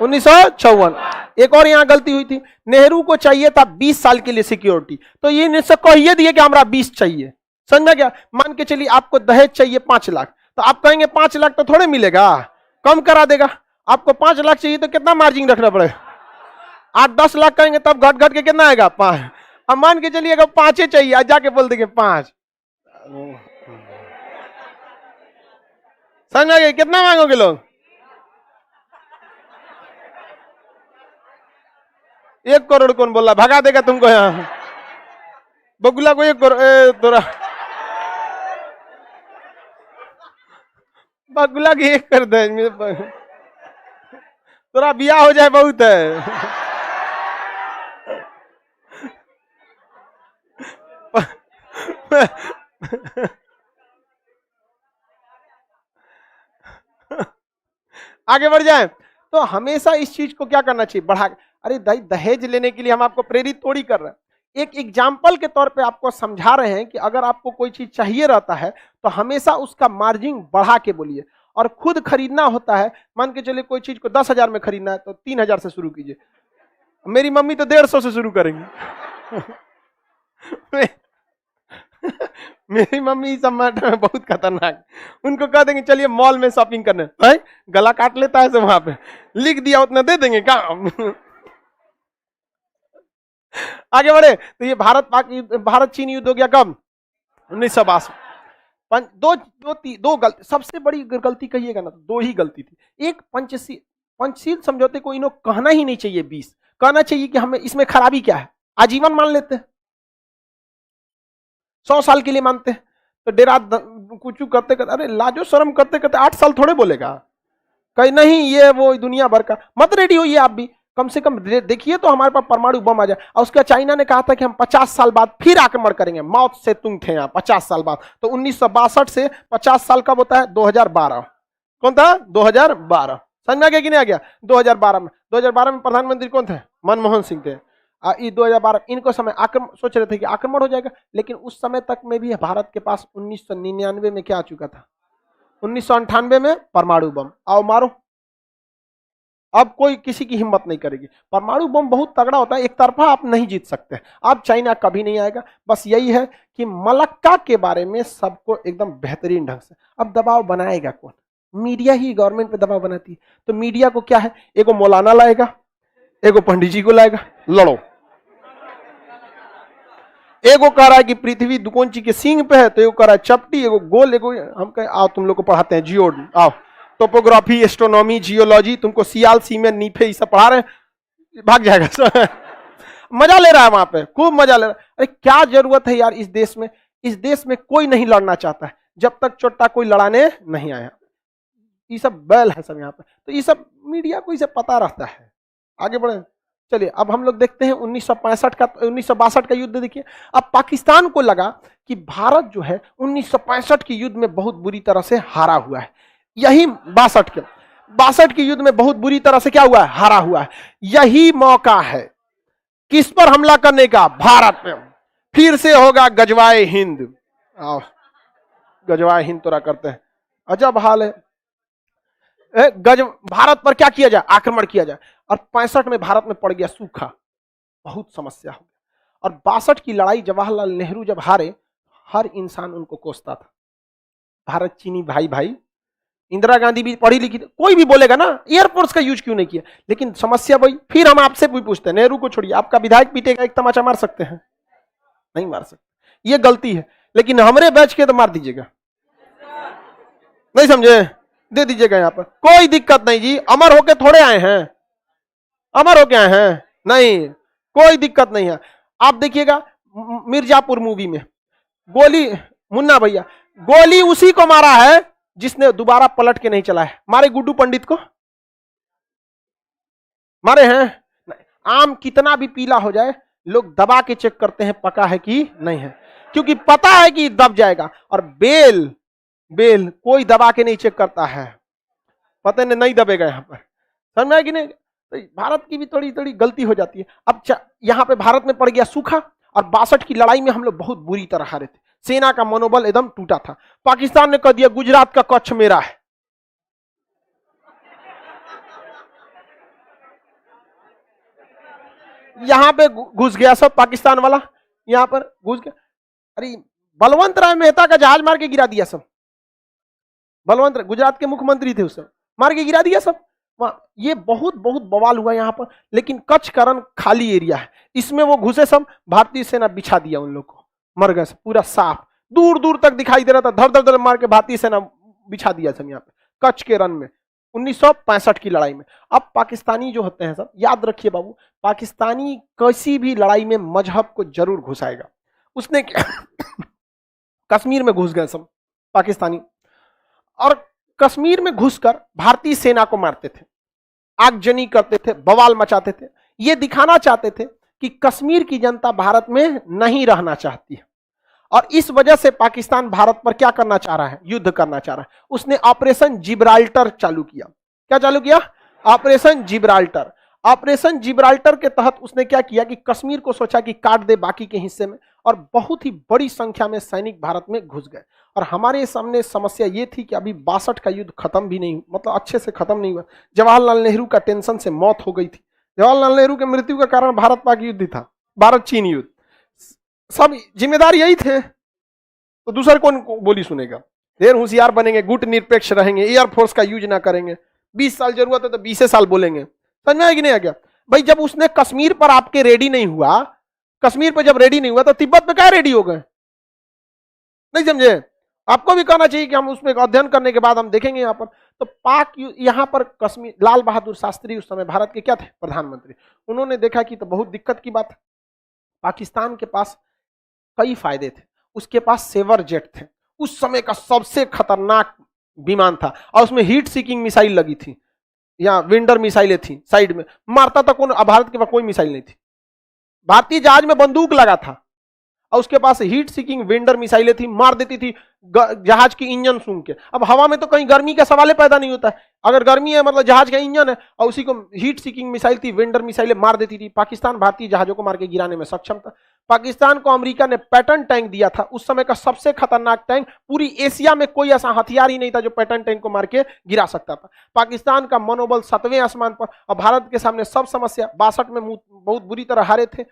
1954। एक और यहां गलती हुई थी, नेहरू को चाहिए था 20 साल के लिए सिक्योरिटी, तो ये निश्चय कहिए दिए कि हमारा 20 चाहिए। समझा क्या? मान के चलिए आपको दहेज चाहिए 5 लाख, तो आप कहेंगे 5 लाख तो थोड़े मिलेगा, कम करा देगा। आपको 5 लाख चाहिए तो कितना मार्जिन रखना पड़ेगा? 8-10 लाख कहेंगे तब घट घट के कितना आएगा? 5। अब मान के चलिए अगर 5 चाहिए, आज जाके बोल देंगे 5, समझ गए? कितना मांगोगे लोग? 1 करोड़ कौन बोला? भगा देगा तुमको यहाँ, बगुला को 1 करोड़, तोरा बगुला की 1 कर दे, तोरा बिया हो जाए बहुत है। आगे बढ़ जाए तो हमेशा इस चीज को क्या करना चाहिए? बढ़ा। अरे दहेज लेने के लिए हम आपको प्रेरित थोड़ी कर रहे हैं, एक एग्जाम्पल के तौर पे आपको समझा रहे हैं कि अगर आपको कोई चीज चाहिए रहता है तो हमेशा उसका मार्जिन बढ़ा के बोलिए। और खुद खरीदना होता है, मान के चलिए कोई चीज को 10,000 में खरीदना है तो 3,000 से शुरू कीजिए। मेरी मम्मी तो 150 से शुरू करेंगी। मेरी मम्मी इस सब मैटर में बहुत खतरनाक, उनको कह देंगे चलिए मॉल में शॉपिंग करने, है गला काट लेता है वहां पे, लिख दिया उतना दे देंगे काम। आगे बढ़े तो ये भारत चीन युद्ध हो गया कब? 1962। दो गलती, सबसे बड़ी गलती कहिएगा ना तो 2 ही गलती थी। एक पंचशील समझौते को इन्हों कहना ही नहीं चाहिए 20, कहना चाहिए कि हमें इसमें खराबी क्या है, आजीवन मान लेते हैं, 100 साल के लिए मानते हैं। तो डेरा कुछ करते करते, अरे लाजो शर्म करते करते 8 साल थोड़े बोलेगा, कहीं नहीं ये वो दुनिया भर का। मत रेडी होइए आप भी, कम से कम देखिए तो हमारे पास परमाणु बम आ जाए। और उसका चाइना ने कहा था कि हम 50 साल बाद फिर आक्रमण करेंगे, मौत से तुम थे यहाँ 50 साल बाद। तो 1962 से 50 साल कब होता है? 2012। कौन था? 2012। समझ में आ गया कि नहीं आ गया? 2012 में प्रधानमंत्री कौन थे? मनमोहन सिंह थे। 2012 इनको समय आक्रमण, सोच रहे थे कि आक्रमण हो जाएगा, लेकिन उस समय तक में भी भारत के पास 1999 में क्या आ चुका था? 1998 में परमाणु बम। आओ मारो, अब कोई किसी की हिम्मत नहीं करेगी। परमाणु बम बहुत तगड़ा होता है, एक तरफा आप नहीं जीत सकते। अब चाइना कभी नहीं आएगा। बस यही है कि मलक्का के बारे में सबको एकदम बेहतरीन ढंग से अब दबाव बनाएगा कौन? मीडिया ही गवर्नमेंट पे दबाव बनाती है। तो मीडिया को क्या है, एगो मौलाना लाएगा, एगो पंडित जी को लाएगा, लड़ो। एगो कह रहा है कि पृथ्वी दुकोंची के सींग पे है, तो एगो कह रहा है चपटी, एगो गोल, एगो हम कहे आओ तुम लोग को पढ़ाते हैं जियो, आओ टोपोग्राफी, एस्ट्रोनॉमी, जियोलॉजी, तुमको सियाल, सीमेंट, नीफे ये सब पढ़ा रहे हैं, भाग जाएगा। मजा ले रहा है वहां पे, खूब मजा ले रहा है। अरे क्या जरूरत है यार इस देश में, इस देश में कोई नहीं लड़ना चाहता है जब तक चोट्टा कोई लड़ाने नहीं आया। ये सब बैल है सब यहाँ पे, तो ये सब मीडिया को इसे पता रहता है। आगे बढ़े, चलिए अब हम लोग देखते हैं 1965 का, 1962 का युद्ध देखिए। अब पाकिस्तान को लगा कि भारत जो है 1965 के युद्ध में बहुत बुरी तरह से हारा हुआ है, यही 62 के युद्ध में बहुत बुरी तरह से क्या हुआ है, हारा हुआ है। यही मौका है किस पर हमला करने का, भारत में। फिर से होगा गजवाए हिंद, गजवाए हिंद तोड़ा करते हैं, अजब हाल है। भारत पर क्या किया जाए, आक्रमण किया जाए। और 65 में भारत में पड़ गया सूखा, बहुत समस्या हो गया। और 62 की लड़ाई जवाहरलाल नेहरू जब हारे, हर इंसान उनको कोसता था, भारत चीनी भाई भाई। इंदिरा गांधी भी पढ़ी लिखी, कोई भी बोलेगा ना एयरफोर्स का यूज क्यों नहीं किया, लेकिन समस्या वही। फिर हम आपसे भी पूछते हैं, नेहरू को छोड़िए, आपका विधायक पीटेगा, एक तमाचा मार सकते हैं? नहीं मार सकते, ये गलती है। लेकिन हमारे बैच के तो मार दीजिएगा, नहीं समझे, दे दीजिएगा यहाँ पर, कोई दिक्कत नहीं जी। अमर होके थोड़े आए हैं, अमर होके आए हैं, नहीं कोई दिक्कत नहीं है। आप देखिएगा मिर्जापुर मूवी में गोली, मुन्ना भैया, गोली उसी को मारा है जिसने दोबारा पलट के नहीं चला है। मारे गुड्डू पंडित को, मारे हैं? आम कितना भी पीला हो जाए, लोग दबा के चेक करते हैं पका है कि नहीं है, क्योंकि पता है कि दब जाएगा। और बेल कोई दबा के नहीं चेक करता है, पता नहीं दबेगा यहाँ पर, समझ में आया कि नहीं? तो भारत की भी थोड़ी थोड़ी गलती हो जाती है। अब यहाँ पे भारत में पड़ गया सूखा, और 62 की लड़ाई में हम लोग बहुत बुरी तरह हारे थे, सेना का मनोबल एकदम टूटा था। पाकिस्तान ने कह दिया गुजरात का कच्छ मेरा है, यहां पे घुस गया सब पाकिस्तान वाला, यहां पर घुस गया। अरे बलवंत राय मेहता का जहाज मार के गिरा दिया सब, बलवंत राय गुजरात के मुख्यमंत्री थे उस समय, मार के गिरा दिया सब। ये बहुत बहुत बवाल हुआ यहां पर। लेकिन कच्छ का रन खाली एरिया है, इसमें वो घुसे सब, भारतीय सेना बिछा दिया उन लोग को, मर गए सब, पूरा साफ दूर दूर तक दिखाई दे रहा था, धर धर धर मार के भारतीय सेना बिछा दिया सब यहाँ पे कच्छ के रन में 1965 की लड़ाई में। अब पाकिस्तानी जो होते हैं सब, याद रखिए बाबू, पाकिस्तानी किसी भी लड़ाई में मजहब को जरूर घुसाएगा। उसने कश्मीर में घुस गए सब पाकिस्तानी, और कश्मीर में घुसकर भारतीय सेना को मारते थे, आगजनी करते थे, बवाल मचाते थे। ये दिखाना चाहते थे कि कश्मीर की जनता भारत में नहीं रहना चाहती है, और इस वजह से पाकिस्तान भारत पर क्या करना चाह रहा है, युद्ध करना चाह रहा है। उसने ऑपरेशन जिब्राल्टर चालू किया। क्या चालू किया? Operation Gibraltar. ऑपरेशन जिब्राल्टर के तहत उसने क्या किया कि कश्मीर को सोचा कि काट दे बाकी के हिस्से में, और बहुत ही बड़ी संख्या में सैनिक भारत में घुस गए। और हमारे सामने समस्या ये थी कि अभी 62 का युद्ध खत्म भी नहीं, मतलब अच्छे से खत्म नहीं हुआ। जवाहरलाल नेहरू का टेंशन से मौत हो गई थी। जवाहरलाल नेहरू के मृत्यु का कारण भारत पाक युद्ध था, भारत चीन युद्ध, सब जिम्मेदार यही थे, तो दूसरे कौन बोली सुनेगा? ढेर होशियार बनेंगे, गुट निरपेक्ष रहेंगे, एयरफोर्स का यूज ना करेंगे, 20 साल जरूरत है तो 20 साल बोलेंगे। समझ में आया कि नहीं आ गया भाई? जब उसने कश्मीर पर आपके रेडी नहीं हुआ, कश्मीर पर जब रेडी नहीं हुआ तो तिब्बत पे क्या रेडी हो गए? नहीं समझे? आपको भी कहना चाहिए कि हम उसमें अध्ययन करने के बाद हम देखेंगे यहाँ पर। तो पाक यहाँ पर कश्मीर, लाल बहादुर शास्त्री उस समय भारत के क्या थे? प्रधानमंत्री। उन्होंने देखा कि तो बहुत दिक्कत की बात है, पाकिस्तान के पास कई फायदे थे, उसके पास सेवर जेट थे, उस समय का सबसे खतरनाक विमान था, और उसमें हीट सीकिंग मिसाइल लगी थी, या विंडर मिसाइलें थी साइड में, मारता था कौन? भारत के पास कोई मिसाइल नहीं थी। भारतीय जहाज में बंदूक लगा था, और उसके पास हीट सीकिंग विंडर मिसाइलें थी, मार देती थी जहाज की इंजन सूंघ के। अब हवा में तो कहीं गर्मी का सवाल पैदा नहीं होता है, अगर गर्मी है मतलब जहाज का इंजन है, और उसी को हीट सीकिंग मिसाइल थी, विंडर मिसाइलें मार देती थी। पाकिस्तान भारतीय जहाजों को मार के गिराने में सक्षम था। पाकिस्तान को अमेरिका ने पैटर्न टैंक दिया था, उस समय का सबसे खतरनाक टैंक, पूरी एशिया में कोई ऐसा हथियार ही नहीं था जो पैटर्न टैंक को मार के गिरा सकता था। पाकिस्तान का मनोबल 7वें आसमान पर, और भारत के सामने सब समस्या। 62 में बहुत बुरी तरह हारे थे,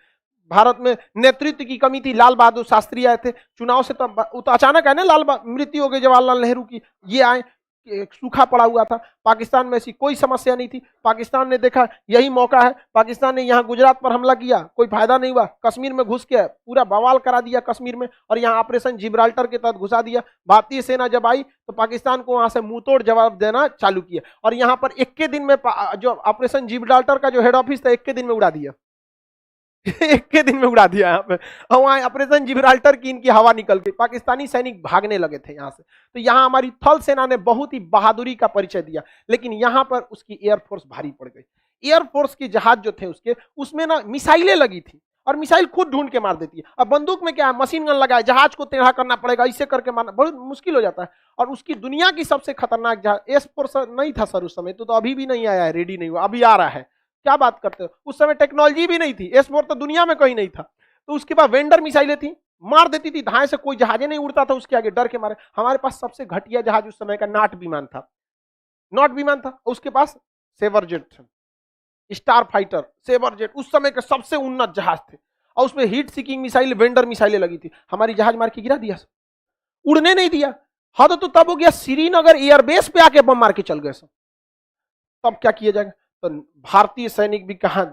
भारत में नेतृत्व की कमी थी, लाल बहादुर शास्त्री आए थे चुनाव से, तो अचानक है ना, मृत्यु हो गई जवाहरलाल नेहरू की, ये आए, सूखा पड़ा हुआ था, पाकिस्तान में ऐसी कोई समस्या नहीं थी। पाकिस्तान ने देखा यही मौका है, पाकिस्तान ने यहाँ गुजरात पर हमला किया, कोई फायदा नहीं हुआ, कश्मीर में घुस के पूरा बवाल करा दिया कश्मीर में, और यहाँ ऑपरेशन जिब्राल्टर के तहत घुसा दिया। भारतीय सेना जब आई तो पाकिस्तान को वहां से मुंहतोड़ जवाब देना चालू किया, और यहाँ पर एक के दिन में जो ऑपरेशन जिब्राल्टर का जो हेड ऑफिस था एक के दिन में उड़ा दिया। एक के दिन में उड़ा दिया यहाँ पे, और वहां ऑपरेशन जिब्राल्टर की इनकी हवा निकल गई, पाकिस्तानी सैनिक भागने लगे थे यहाँ से। तो यहाँ हमारी थल सेना ने बहुत ही बहादुरी का परिचय दिया, लेकिन यहाँ पर उसकी एयरफोर्स भारी पड़ गई। एयरफोर्स के जहाज जो थे उसके, उसमें ना मिसाइलें लगी थी, और मिसाइल खुद ढूंढ के मार देती है। अब बंदूक में क्या है, मशीन गन लगा है, जहाज को टेढ़ा करना पड़ेगा, इसे करके मारना बहुत मुश्किल हो जाता है। और उसकी दुनिया की सबसे खतरनाक जहाज एस-4 नहीं था सर उस समय, तो अभी भी नहीं आया है, रेडी नहीं हुआ, अभी आ रहा है। क्या बात करते हो, उस समय टेक्नोलॉजी भी नहीं थी, एस-4 तो दुनिया में कहीं नहीं था। तो उसके बाद वेंडर मिसाइलें थी, मार देती थी, धाए से कोई जहाजे नहीं उड़ता था उसके आगे, डर के मारे। हमारे पास सबसे घटिया जहाज उस समय का नाट विमान था, नॉट विमान था, उसके पास सेवर जेट था, स्टार फाइटर, सेवर जेट उस समय के सबसे उन्नत जहाज थे, और उसमें हीट सीकिंग मिसाइल, वेंडर मिसाइलें लगी थी। हमारी जहाज मार के गिरा दिया, उड़ने नहीं दिया। हद तो तब हो गया श्रीनगर एयरबेस पे आके बम मार के चल गए सब। तब क्या किया जाएगा, तो भारतीय सैनिक भी कहा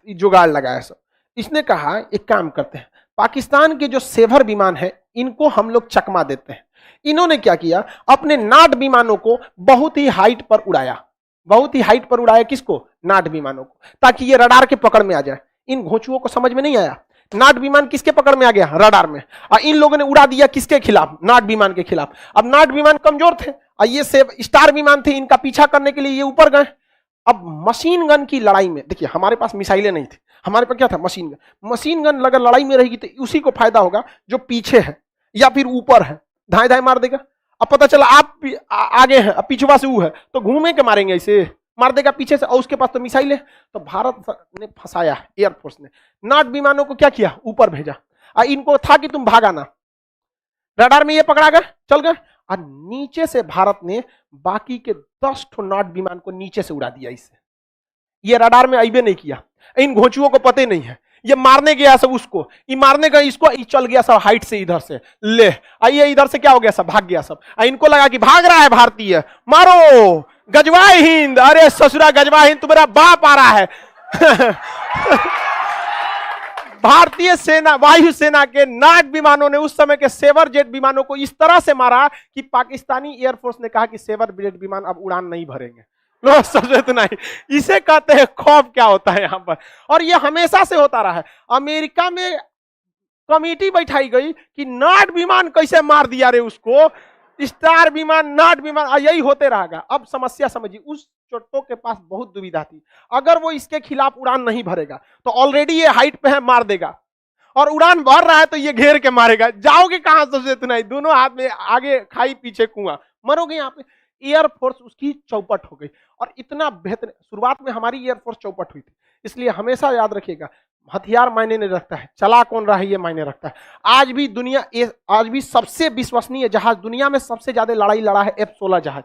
जुगाड़ लगाया सब। इसने कहा एक काम करते हैं, पाकिस्तान के जो सेवर विमान है इनको हम लोग चकमा देते हैं। इन्होंने क्या किया, अपने नाट विमानों को बहुत ही हाइट पर उड़ाया, बहुत ही हाइट पर उड़ाया। किसको, नाट विमानों को, ताकि ये रडार के पकड़ में आ जाए। इन घोंचुओं को समझ में नहीं आया, नाट विमान किसके पकड़ में आ गया, रडार में, और इन लोगों ने उड़ा दिया किसके खिलाफ, नाट विमान के खिलाफ। अब नाट विमान कमजोर थे और ये स्टार विमान थे, इनका पीछा करने के लिए ये ऊपर गए। अब मशीन गन की लड़ाई में देखिए, हमारे पास मिसाइलें नहीं थी, हमारे पास क्या था, मशीन गन। मशीन गन अगर लड़ाई में रहेगी तो उसी को फायदा होगा जो पीछे है या फिर ऊपर है, धाए धाए मार देगा। अब पता चला आप आगे हैं, अब पिछवा से वो है, तो घूमे के मारेंगे, इसे मार देगा पीछे से, और उसके पास तो मिसाइल है। तो भारत ने फंसाया, एयरफोर्स ने नाट विमानों को क्या किया, ऊपर भेजा, और इनको था कि तुम भागा ना, रडार में ये पकड़ा गए, चल गए, और नीचे से भारत ने बाकी के 10 ठो नाट विमान को नीचे से उड़ा दिया। इससे ये रडार में आइबे नहीं किया, इन घोंचुओं को पता नहीं है, ये मारने गया सब उसको, ये मारने गया इसको, ये चल गया सब हाइट से, इधर से ले आइए, इधर से क्या हो गया, सब भाग गया सब। इनको लगा कि भाग रहा है भारतीय, मारो गजवाए हिंद, अरे ससुरा गजवाए हिंद, तुम्हारा बाप आ रहा है। भारतीय सेना, वायुसेना के नाट विमानों ने उस समय के सेवर जेट विमानों को इस तरह से मारा कि पाकिस्तानी एयरफोर्स ने कहा कि सेवर जेट विमान अब उड़ान नहीं भरेंगे। लोग समझे तो नहीं, इसे कहते हैं खौफ क्या होता है यहां पर, और यह हमेशा से होता रहा है। अमेरिका में कमेटी बैठाई गई कि नाट विमान कैसे मार दिया रे उसको, स्टार विमान, नाट विमान, यही होते रहेगा। अब समस्या समझिए, उस चोटों के पास बहुत दुविधा थी, अगर वो इसके खिलाफ उड़ान नहीं भरेगा तो ऑलरेडी ये हाइट पे है, मार देगा, और उड़ान भर रहा है तो ये घेर के मारेगा, जाओगे कहां, सबसे इतना ही, दोनों हाथ में आगे खाई पीछे कुआं, मरोगे यहाँ पे। एयरफोर्स उसकी चौपट हो गई, और इतना बेहतर, शुरुआत में हमारी एयरफोर्स चौपट हुई थी। इसलिए हमेशा याद रखिएगा, हथियार मायने नहीं रखता है, चला कौन रहा है ये मायने रखता है। आज भी दुनिया, आज भी सबसे विश्वसनीय जहाज, दुनिया में सबसे ज्यादा लड़ाई लड़ा है F-16 जहाज,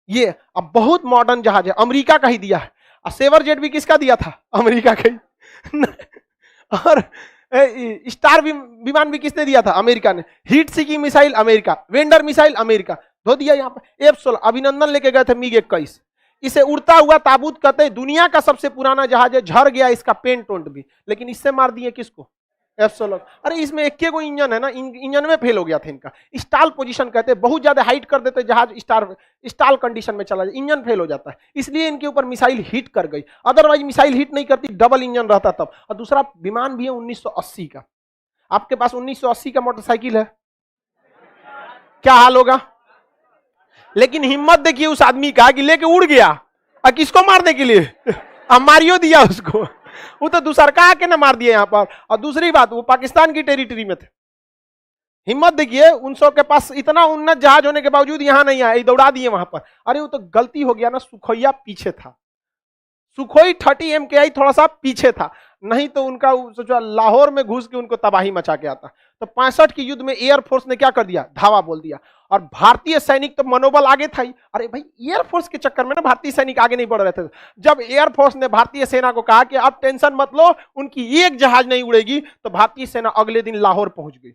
ये अब बहुत मॉडर्न जहाज है, अमेरिका का ही दिया है। और सेवर जेट भी किसका दिया था, अमेरिका का ही। और स्टार विमान भी किसने दिया था, अमेरिका ने। Heat seeking missile America, vendor missile America, धो दिया यहाँ पर। F-16 अभिनंदन लेके गए थे MiG-21, इसे उड़ता हुआ ताबूत कहते हैं, दुनिया का सबसे पुराना जहाज है, झड़ गया इसका पेंट ओंट भी, लेकिन इससे मार दिए किसको, F-16। अरे इसमें एक को इंजन है ना, इंजन में फेल हो गया था इनका, स्टाल पोजीशन कहते हैं, बहुत ज्यादा हाइट कर देते जहाज, स्टाल कंडीशन में चला जाए, इंजन फेल हो जाता है, इसलिए इनके ऊपर मिसाइल हिट कर गई, अदरवाइज मिसाइल हिट नहीं करती, डबल इंजन रहता तब। और दूसरा विमान भी है 1980 का, आपके पास 1980 का मोटरसाइकिल है, क्या हाल होगा। लेकिन हिम्मत देखिए उस आदमी का कि लेके उड़ गया, और किसको मारने के लिए, मारियो दिया उसको, वो तो दूसरा का आके ना मार दिया यहाँ पर। और दूसरी बात, वो पाकिस्तान की टेरिटरी में थे, हिम्मत देखिए, उन सब के पास इतना उन्नत जहाज होने के बावजूद यहां नहीं आए, दौड़ा दिए वहां पर। अरे वो तो गलती हो गया ना, सुखोइया पीछे था, सुखोई 30 MKI थोड़ा सा पीछे था, नहीं तो उनका सोचा लाहौर में घुस के उनको तबाही मचा के आता। तो 65 की युद्ध में एयरफोर्स ने क्या कर दिया, धावा बोल दिया, और भारतीय सैनिक तो मनोबल आगे था ही। अरे भाई, एयरफोर्स के चक्कर में ना भारतीय सैनिक आगे नहीं बढ़ रहे थे। जब एयरफोर्स ने भारतीय सेना को कहा कि आप टेंशन मत लो, उनकी एक जहाज नहीं उड़ेगी, तो भारतीय सेना अगले दिन लाहौर पहुंच गई।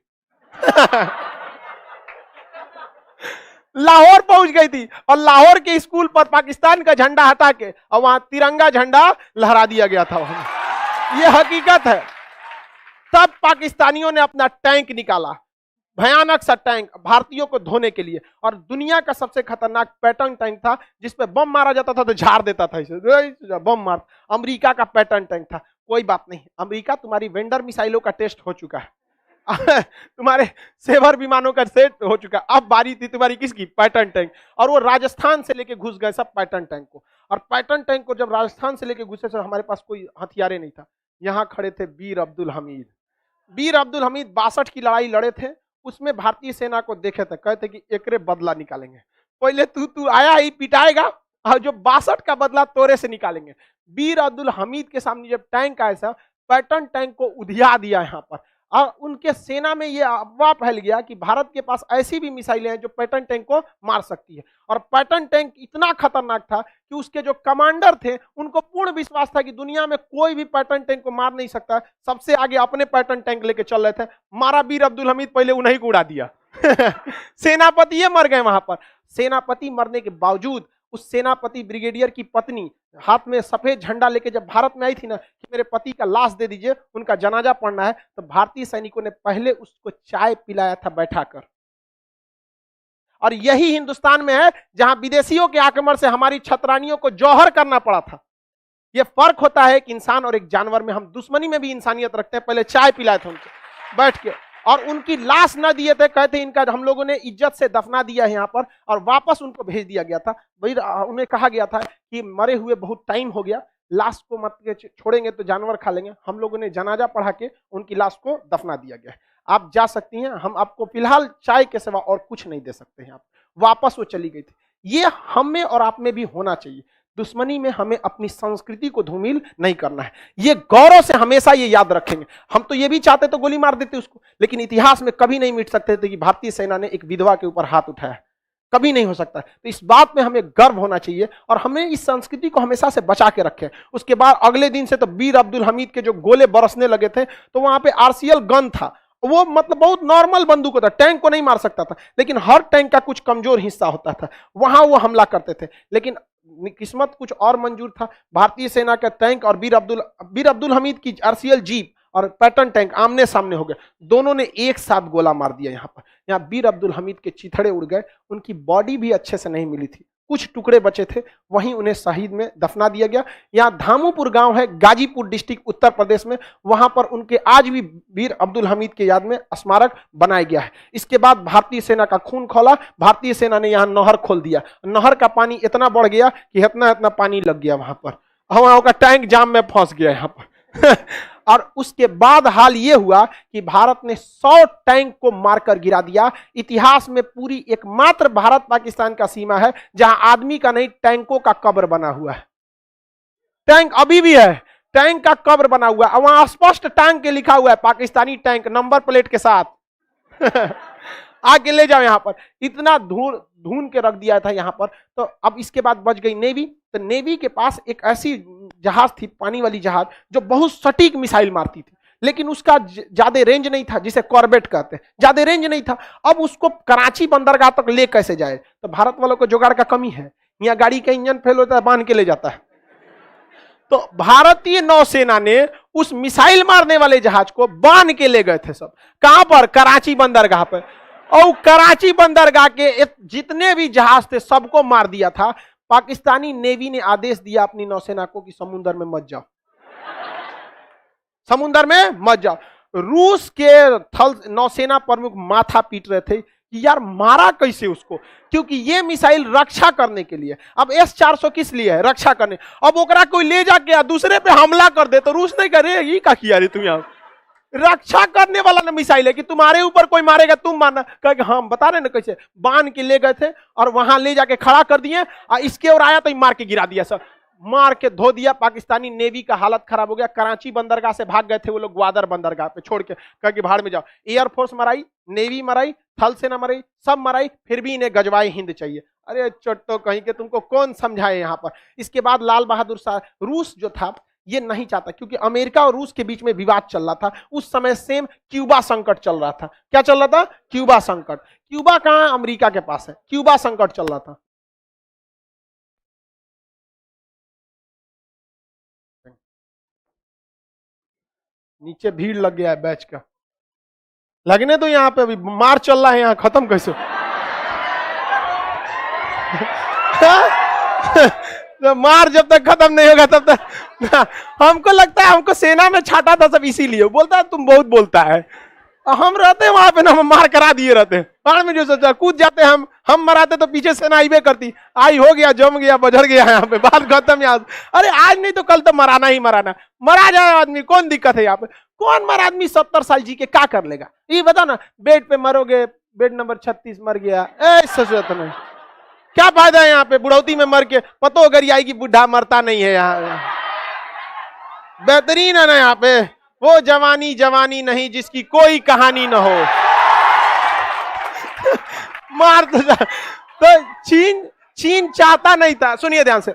लाहौर पहुंच गई थी और लाहौर के स्कूल पर पाकिस्तान का झंडा हटा के और वहां तिरंगा झंडा लहरा दिया गया था वहां। यह हकीकत है। तब पाकिस्तानियों ने अपना टैंक निकाला, भयानक सा टैंक, भारतीयों को धोने के लिए, और दुनिया का सबसे खतरनाक पैटर्न टैंक था जिसपे बम मारा जाता था तो झाड़ देता था इसे, बम मार। अमेरिका का पैटर्न टैंक था। कोई बात नहीं, अमेरिका तुम्हारी वेंडर मिसाइलों का टेस्ट हो चुका है तुम्हारे सेवर विमानों का सेट हो चुका है। अब बारी थी तुम्हारी किसकी? Patton tank. और वो राजस्थान से लेके घुस गए सब पैटर्न टैंक को। और पैटर्न टैंक को जब राजस्थान से लेके घुसे, तो हमारे पास कोई हथियारे नहीं था। यहाँ खड़े थे वीर अब्दुल हमीद। वीर अब्दुल हमीद 62 की लड़ाई लड़े थे। उसमें भारतीय सेना को देखे थे, कहते कि एकरे बदला निकालेंगे। पहले तू आया ही पिटाएगा, और जो 62 का बदला तोरे से निकालेंगे। वीर अब्दुल हमीद के सामने जब टैंक आया था, पैटर्न टैंक को उधिया दिया यहाँ पर। और उनके सेना में यह अफवाह फैल गया कि भारत के पास ऐसी भी मिसाइलें हैं जो पैटर्न टैंक को मार सकती है। और पैटर्न टैंक इतना खतरनाक था कि उसके जो कमांडर थे उनको पूर्ण विश्वास था कि दुनिया में कोई भी पैटर्न टैंक को मार नहीं सकता। सबसे आगे अपने पैटर्न टैंक लेके चल रहे थे। मारा वीर अब्दुल हमीद, पहले उन्हीं को उड़ा दिया सेनापति ये मर गए वहां पर। सेनापति मरने के बावजूद उस सेनापति ब्रिगेडियर की पत्नी हाथ में सफेद झंडा लेके जब भारत में आई थी ना कि मेरे पति का लाश दे दीजिए, उनका जनाजा पढ़ना है, तो भारतीय सैनिकों ने पहले उसको चाय पिलाया था बैठाकर। और यही हिंदुस्तान में है जहां विदेशियों के आक्रमण से हमारी छतरानियों को जौहर करना पड़ा था। यह फर्क होता है कि इंसान और एक जानवर में। हम दुश्मनी में भी इंसानियत रखते हैं। पहले चाय पिलाए थे उनको बैठ के, और उनकी लाश न दिए थे। कहते इनका हम लोगों ने इज्जत से दफना दिया है यहाँ पर, और वापस उनको भेज दिया गया था। भाई उन्हें कहा गया था कि मरे हुए बहुत टाइम हो गया, लाश को मत छोड़ेंगे तो जानवर खा लेंगे। हम लोगों ने जनाजा पढ़ा के उनकी लाश को दफना दिया गया। आप जा सकती हैं, हम आपको फिलहाल चाय के सिवा और कुछ नहीं दे सकते हैं। आप वापस वो चली गई थी। ये हम में और आप में भी होना चाहिए। दुश्मनी में हमें अपनी संस्कृति को धूमिल नहीं करना है। ये गौरव से हमेशा ये याद रखेंगे। हम तो ये भी चाहते तो गोली मार देते उसको, लेकिन इतिहास में कभी नहीं मिट सकते थे कि भारतीय सेना ने एक विधवा के ऊपर हाथ उठाया। कभी नहीं हो सकता। तो इस बात में हमें गर्व होना चाहिए और हमें इस संस्कृति को हमेशा से बचा के रखें। उसके बाद अगले दिन से तो वीर अब्दुल हमीद के जो गोले बरसने लगे थे, तो वहां पे आरसीएल गन था। वो मतलब बहुत नॉर्मल बंदूक होता, टैंक को नहीं मार सकता था, लेकिन हर टैंक का कुछ कमजोर हिस्सा होता था, वहां वो हमला करते थे। लेकिन किस्मत कुछ और मंजूर था। भारतीय सेना का टैंक और वीर अब्दुल हमीद की आरसीएल जीप और पैटर्न टैंक आमने सामने हो गए। दोनों ने एक साथ गोला मार दिया। यहाँ पर यहाँ वीर अब्दुल हमीद के चिथड़े उड़ गए। उनकी बॉडी भी अच्छे से नहीं मिली थी, कुछ टुकड़े बचे थे, वहीं उन्हें शहीद में दफना दिया गया। यहाँ धामूपुर गांव है, गाजीपुर डिस्ट्रिक्ट, उत्तर प्रदेश में। वहां पर उनके आज भी वीर अब्दुल हमीद के याद में स्मारक बनाया गया है। इसके बाद भारतीय सेना का खून खौला। भारतीय सेना ने यहाँ नहर खोल दिया। नहर का पानी इतना बढ़ गया कि इतना इतना पानी लग गया वहां पर, वहां का टैंक जाम में फंस गया यहाँ पर और उसके बाद हाल ये हुआ कि भारत ने 100 टैंक को मारकर गिरा दिया। इतिहास में पूरी एकमात्र भारत पाकिस्तान का सीमा है जहां आदमी का नहीं, टैंकों का कब्र बना हुआ है। टैंक अभी भी है, टैंक का कब्र बना हुआ है। वहां स्पष्ट टैंक के लिखा हुआ है, पाकिस्तानी टैंक, नंबर प्लेट के साथ आगे ले जाओ। यहां पर इतना ढूंढ के रख दिया था यहाँ पर। तो अब इसके बाद बच गई नेवी। तो नेवी के पास एक ऐसी जहाज थी, पानी वाली जहाज, जो बहुत सटीक मिसाइल मारती थी, लेकिन उसका ज्यादा रेंज नहीं था, जिसे कॉर्बेट कहते हैं, ज्यादा रेंज नहीं था। अब उसको कराची बंदरगाह तक ले कैसे जाए? तो भारत वालों को जुगाड़ का कमी है। यहाँ गाड़ी का इंजन फेल होता है, बांध के ले जाता है। तो भारतीय नौसेना ने उस मिसाइल मारने वाले जहाज को बांध के ले गए थे सब। कहां पर? कराची बंदरगाह पर। और कराची बंदरगाह के जितने भी जहाज थे सबको मार दिया था। पाकिस्तानी नेवी ने आदेश दिया अपनी नौसेना को कि समुद्र में मत जाओ, समुद्र में मत जाओ। रूस के थल नौसेना प्रमुख माथा पीट रहे थे कि यार मारा कैसे उसको, क्योंकि ये मिसाइल रक्षा करने के लिए। अब S-400 किस लिए है? रक्षा करने। अब ओकरा कोई ले जाके दूसरे पे हमला कर दे तो रूस नहीं करे, ये का किया रे तुम? यहाँ रक्षा करने वाला ना मिसाइल है कि तुम्हारे ऊपर कोई मारेगा तुम मारना। कहे हम बता रहे ना कैसे बांध के ले गए थे और वहां ले जाके खड़ा कर दिए। इसके और आया तो मार के गिरा दिया, सर मार के धो दिया। पाकिस्तानी नेवी का हालत खराब हो गया। कराची बंदरगाह से भाग गए थे वो लोग, ग्वादर बंदरगाह पे छोड़ के, कह के भाड़ में जाओ। एयरफोर्स मराई, नेवी मराई, थल सेना मराई, सब मराई, फिर भी इन्हें गजवाए हिंद चाहिए। अरे चट्टो कहीं के, तुमको कौन समझाए यहाँ पर। इसके बाद लाल बहादुर शास्त्री, रूस जो था ये नहीं चाहता, क्योंकि अमेरिका और रूस के बीच में विवाद चल रहा था उस समय। सेम क्यूबा संकट चल रहा था। क्या चल रहा था? क्यूबा संकट। क्यूबा कहां है? अमेरिका के पास है। क्यूबा संकट चल रहा था। नीचे भीड़ लग गया है बैच का। लगने तो यहाँ पे अभी मार चल रहा है, यहाँ खत्म कैसे? तो मार जब तक खत्म नहीं होगा तब तक हमको लगता है हमको सेना में छाटा था सब इसीलिए। बोलता है तुम बहुत बोलता है। हम रहते हैं वहां पे ना, हम मार करा दिए रहते हैं। बाढ़ में जो सोचा कूद जाते हम मराते तो पीछे सेना आईबे करती। आई हो गया, जम गया, बजर गया, यहाँ पे बात खत्म। यहाँ अरे आज नहीं तो कल तो मराना ही मराना। मरा जाए आदमी, कौन दिक्कत है यहाँ पे? कौन मर आदमी 70 साल जी के क्या कर लेगा? ये बताओ ना, बेड पे मरोगे, बेड नंबर 36 मर गया, ऐसा नहीं। क्या फायदा है यहाँ पे बुढ़ौती में मर के? पतो अगर आएगी बुढ़ा मरता नहीं है यहाँ। बेहतरीन है ना यहाँ पे, वो जवानी जवानी नहीं जिसकी कोई कहानी न हो। मार तो चीन चाहता नहीं था। सुनिए ध्यान से,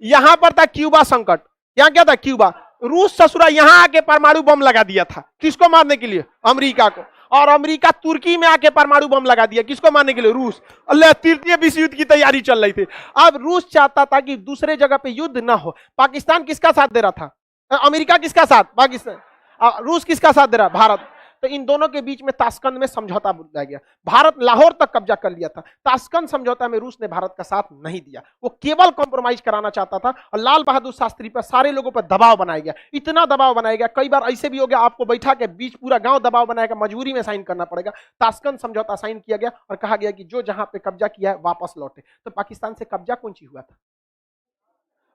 यहां पर था क्यूबा संकट। यहां क्या था? क्यूबा। रूस ससुरा यहां आके परमाणु बम लगा दिया था। किसको मारने के लिए? अमेरिका को। और अमेरिका तुर्की में आके परमाणु बम लगा दिया। किसको मारने के लिए? रूस। अल्लाह, तृतीय विश्व युद्ध की तैयारी चल रही थी। अब रूस चाहता था कि दूसरे जगह पे युद्ध ना हो। पाकिस्तान किसका साथ दे रहा था? अमेरिका किसका साथ? पाकिस्तान। रूस किसका साथ दे रहा? भारत। तो इन दोनों के बीच में ताशकंद में समझौता बुलाया गया। भारत लाहौर तक कब्जा कर लिया था। ताशकंद समझौता में रूस ने भारत का साथ नहीं दिया। वो केवल कॉम्प्रोमाइज कराना चाहता था। और लाल बहादुर शास्त्री पर सारे लोगों पर दबाव बनाया गया। इतना दबाव बनाया गया, कई बार ऐसे भी हो गया आपको बैठा के बीच पूरा गांव दबाव बनाएगा, मजबूरी में साइन करना पड़ेगा। ताशकंद समझौता साइन किया गया और कहा गया कि जो जहां पे कब्जा किया है वापस लौटे। तो पाकिस्तान से कब्जा कौन सी हुआ था?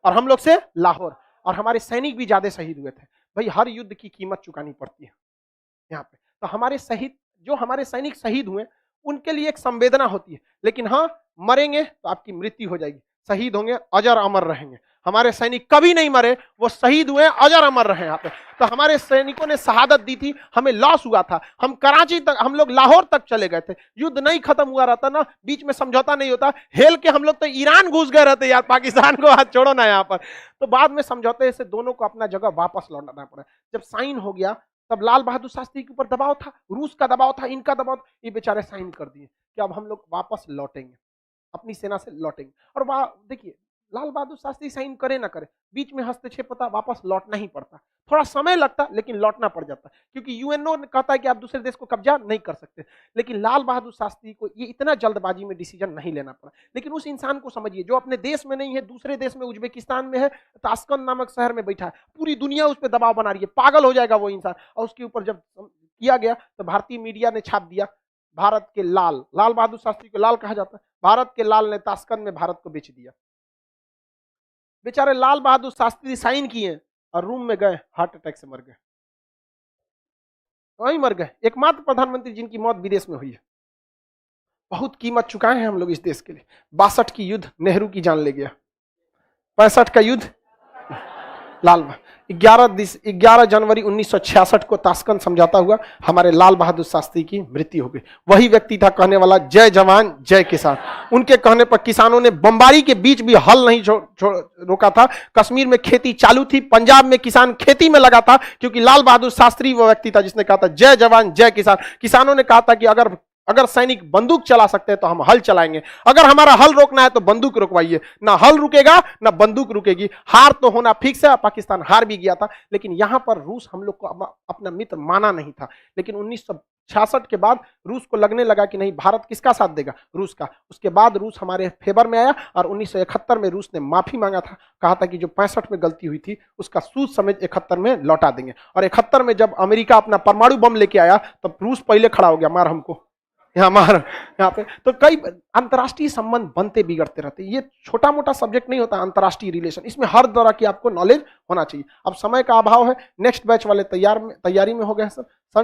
और हम लोग से लाहौर। और हमारे सैनिक भी ज्यादा शहीद हुए थे। भाई हर युद्ध की कीमत चुकानी पड़ती है यहाँ पे। तो हमारे शहीद, जो हमारे सैनिक शहीद हुए, उनके लिए एक संवेदना होती है। लेकिन हाँ, मरेंगे तो आपकी मृत्यु हो जाएगी, शहीद होंगे, अजर अमर रहेंगे। हमारे सैनिक कभी नहीं मरे, वो शहीद हुए, अजर अमर रहे यहाँ पे। तो हमारे सैनिकों ने शहादत दी थी, हमें लॉस हुआ था। हम कराची तक, हम लोग लाहौर तक चले गए थे। युद्ध नहीं खत्म हुआ रहता ना, बीच में समझौता नहीं होता, हेल के हम लोग तो ईरान घुस गए रहते यार। पाकिस्तान को हाथ छोड़ो ना यहाँ पर। तो बाद में समझौते से दोनों को अपना जगह वापस लौटाना पड़ा। जब साइन हो गया तब लाल बहादुर शास्त्री के ऊपर दबाव था, रूस का दबाव था, इनका दबाव था। ये बेचारे साइन कर दिए कि अब हम लोग वापस लौटेंगे, अपनी सेना से लौटेंगे। और वहां देखिए, लाल बहादुर शास्त्री साइन करे ना करे, बीच में हस्तक्षेप होता, वापस लौटना ही पड़ता। थोड़ा समय लगता लेकिन लौटना पड़ जाता, क्योंकि यूएनओ ने कहता है कि आप दूसरे देश को कब्जा नहीं कर सकते। लेकिन लाल बहादुर शास्त्री को ये इतना जल्दबाजी में डिसीजन नहीं लेना पड़ा। लेकिन उस इंसान को समझिए जो अपने देश में नहीं है, दूसरे देश में, उज्बेकिस्तान में है, ताशकंद नामक शहर में बैठा है, पूरी दुनिया उस पर दबाव बना रही है, पागल हो जाएगा वो इंसान। और उसके ऊपर जब किया गया तो भारतीय मीडिया ने छाप दिया, भारत के लाल, लाल बहादुर शास्त्री को लाल कहा जाता है, भारत के लाल ने ताशकंद में भारत को बेच दिया। बेचारे लाल बहादुर शास्त्री साइन किए और रूम में गए, हार्ट अटैक से मर गए, वहीं मर गए। एकमात्र प्रधानमंत्री जिनकी मौत विदेश में हुई है। बहुत कीमत चुकाए हैं हम लोग इस देश के लिए। 62 की युद्ध नेहरू की जान ले गया, 65 का युद्ध लाल, 11 जनवरी 1966 को ताशकंद समझौता हुआ, हमारे लाल बहादुर शास्त्री की मृत्यु हो गई। वही व्यक्ति था कहने वाला जय जवान जय किसान। उनके कहने पर किसानों ने बमबारी के बीच भी हल नहीं रोका था। कश्मीर में खेती चालू थी, पंजाब में किसान खेती में लगा था, क्योंकि लाल बहादुर शास्त्री वो व्यक्ति था जिसने कहा था जय जवान जय किसान। किसानों ने कहा था कि अगर सैनिक बंदूक चला सकते हैं तो हम हल चलाएंगे, अगर हमारा हल रोकना है तो बंदूक रुकवाइए। ना हल रुकेगा ना बंदूक रुकेगी। हार तो होना फिक्स है, पाकिस्तान हार भी गया था। लेकिन यहां पर रूस हम लोग को अपना मित्र माना नहीं था। लेकिन 1966 के बाद रूस को लगने लगा कि नहीं, भारत किसका साथ देगा? रूस का। उसके बाद रूस हमारे फेवर में आया और 1971 में रूस ने माफी मांगा था, कहा था कि जो 65 में गलती हुई थी उसका सूद समेत 71 में लौटा देंगे। और 71 में जब अमेरिका अपना परमाणु बम लेके आया तब रूस पहले खड़ा हो गया, मार हमको यहाँ पे। तो कई अंतर्राष्ट्रीय संबंध बनते बिगड़ते रहते। ये छोटा मोटा सब्जेक्ट नहीं होता अंतर्राष्ट्रीय रिलेशन, इसमें हर तरह की आपको नॉलेज होना चाहिए। अब समय का अभाव है, नेक्स्ट बैच वाले तैयारी में हो गए सब, समझ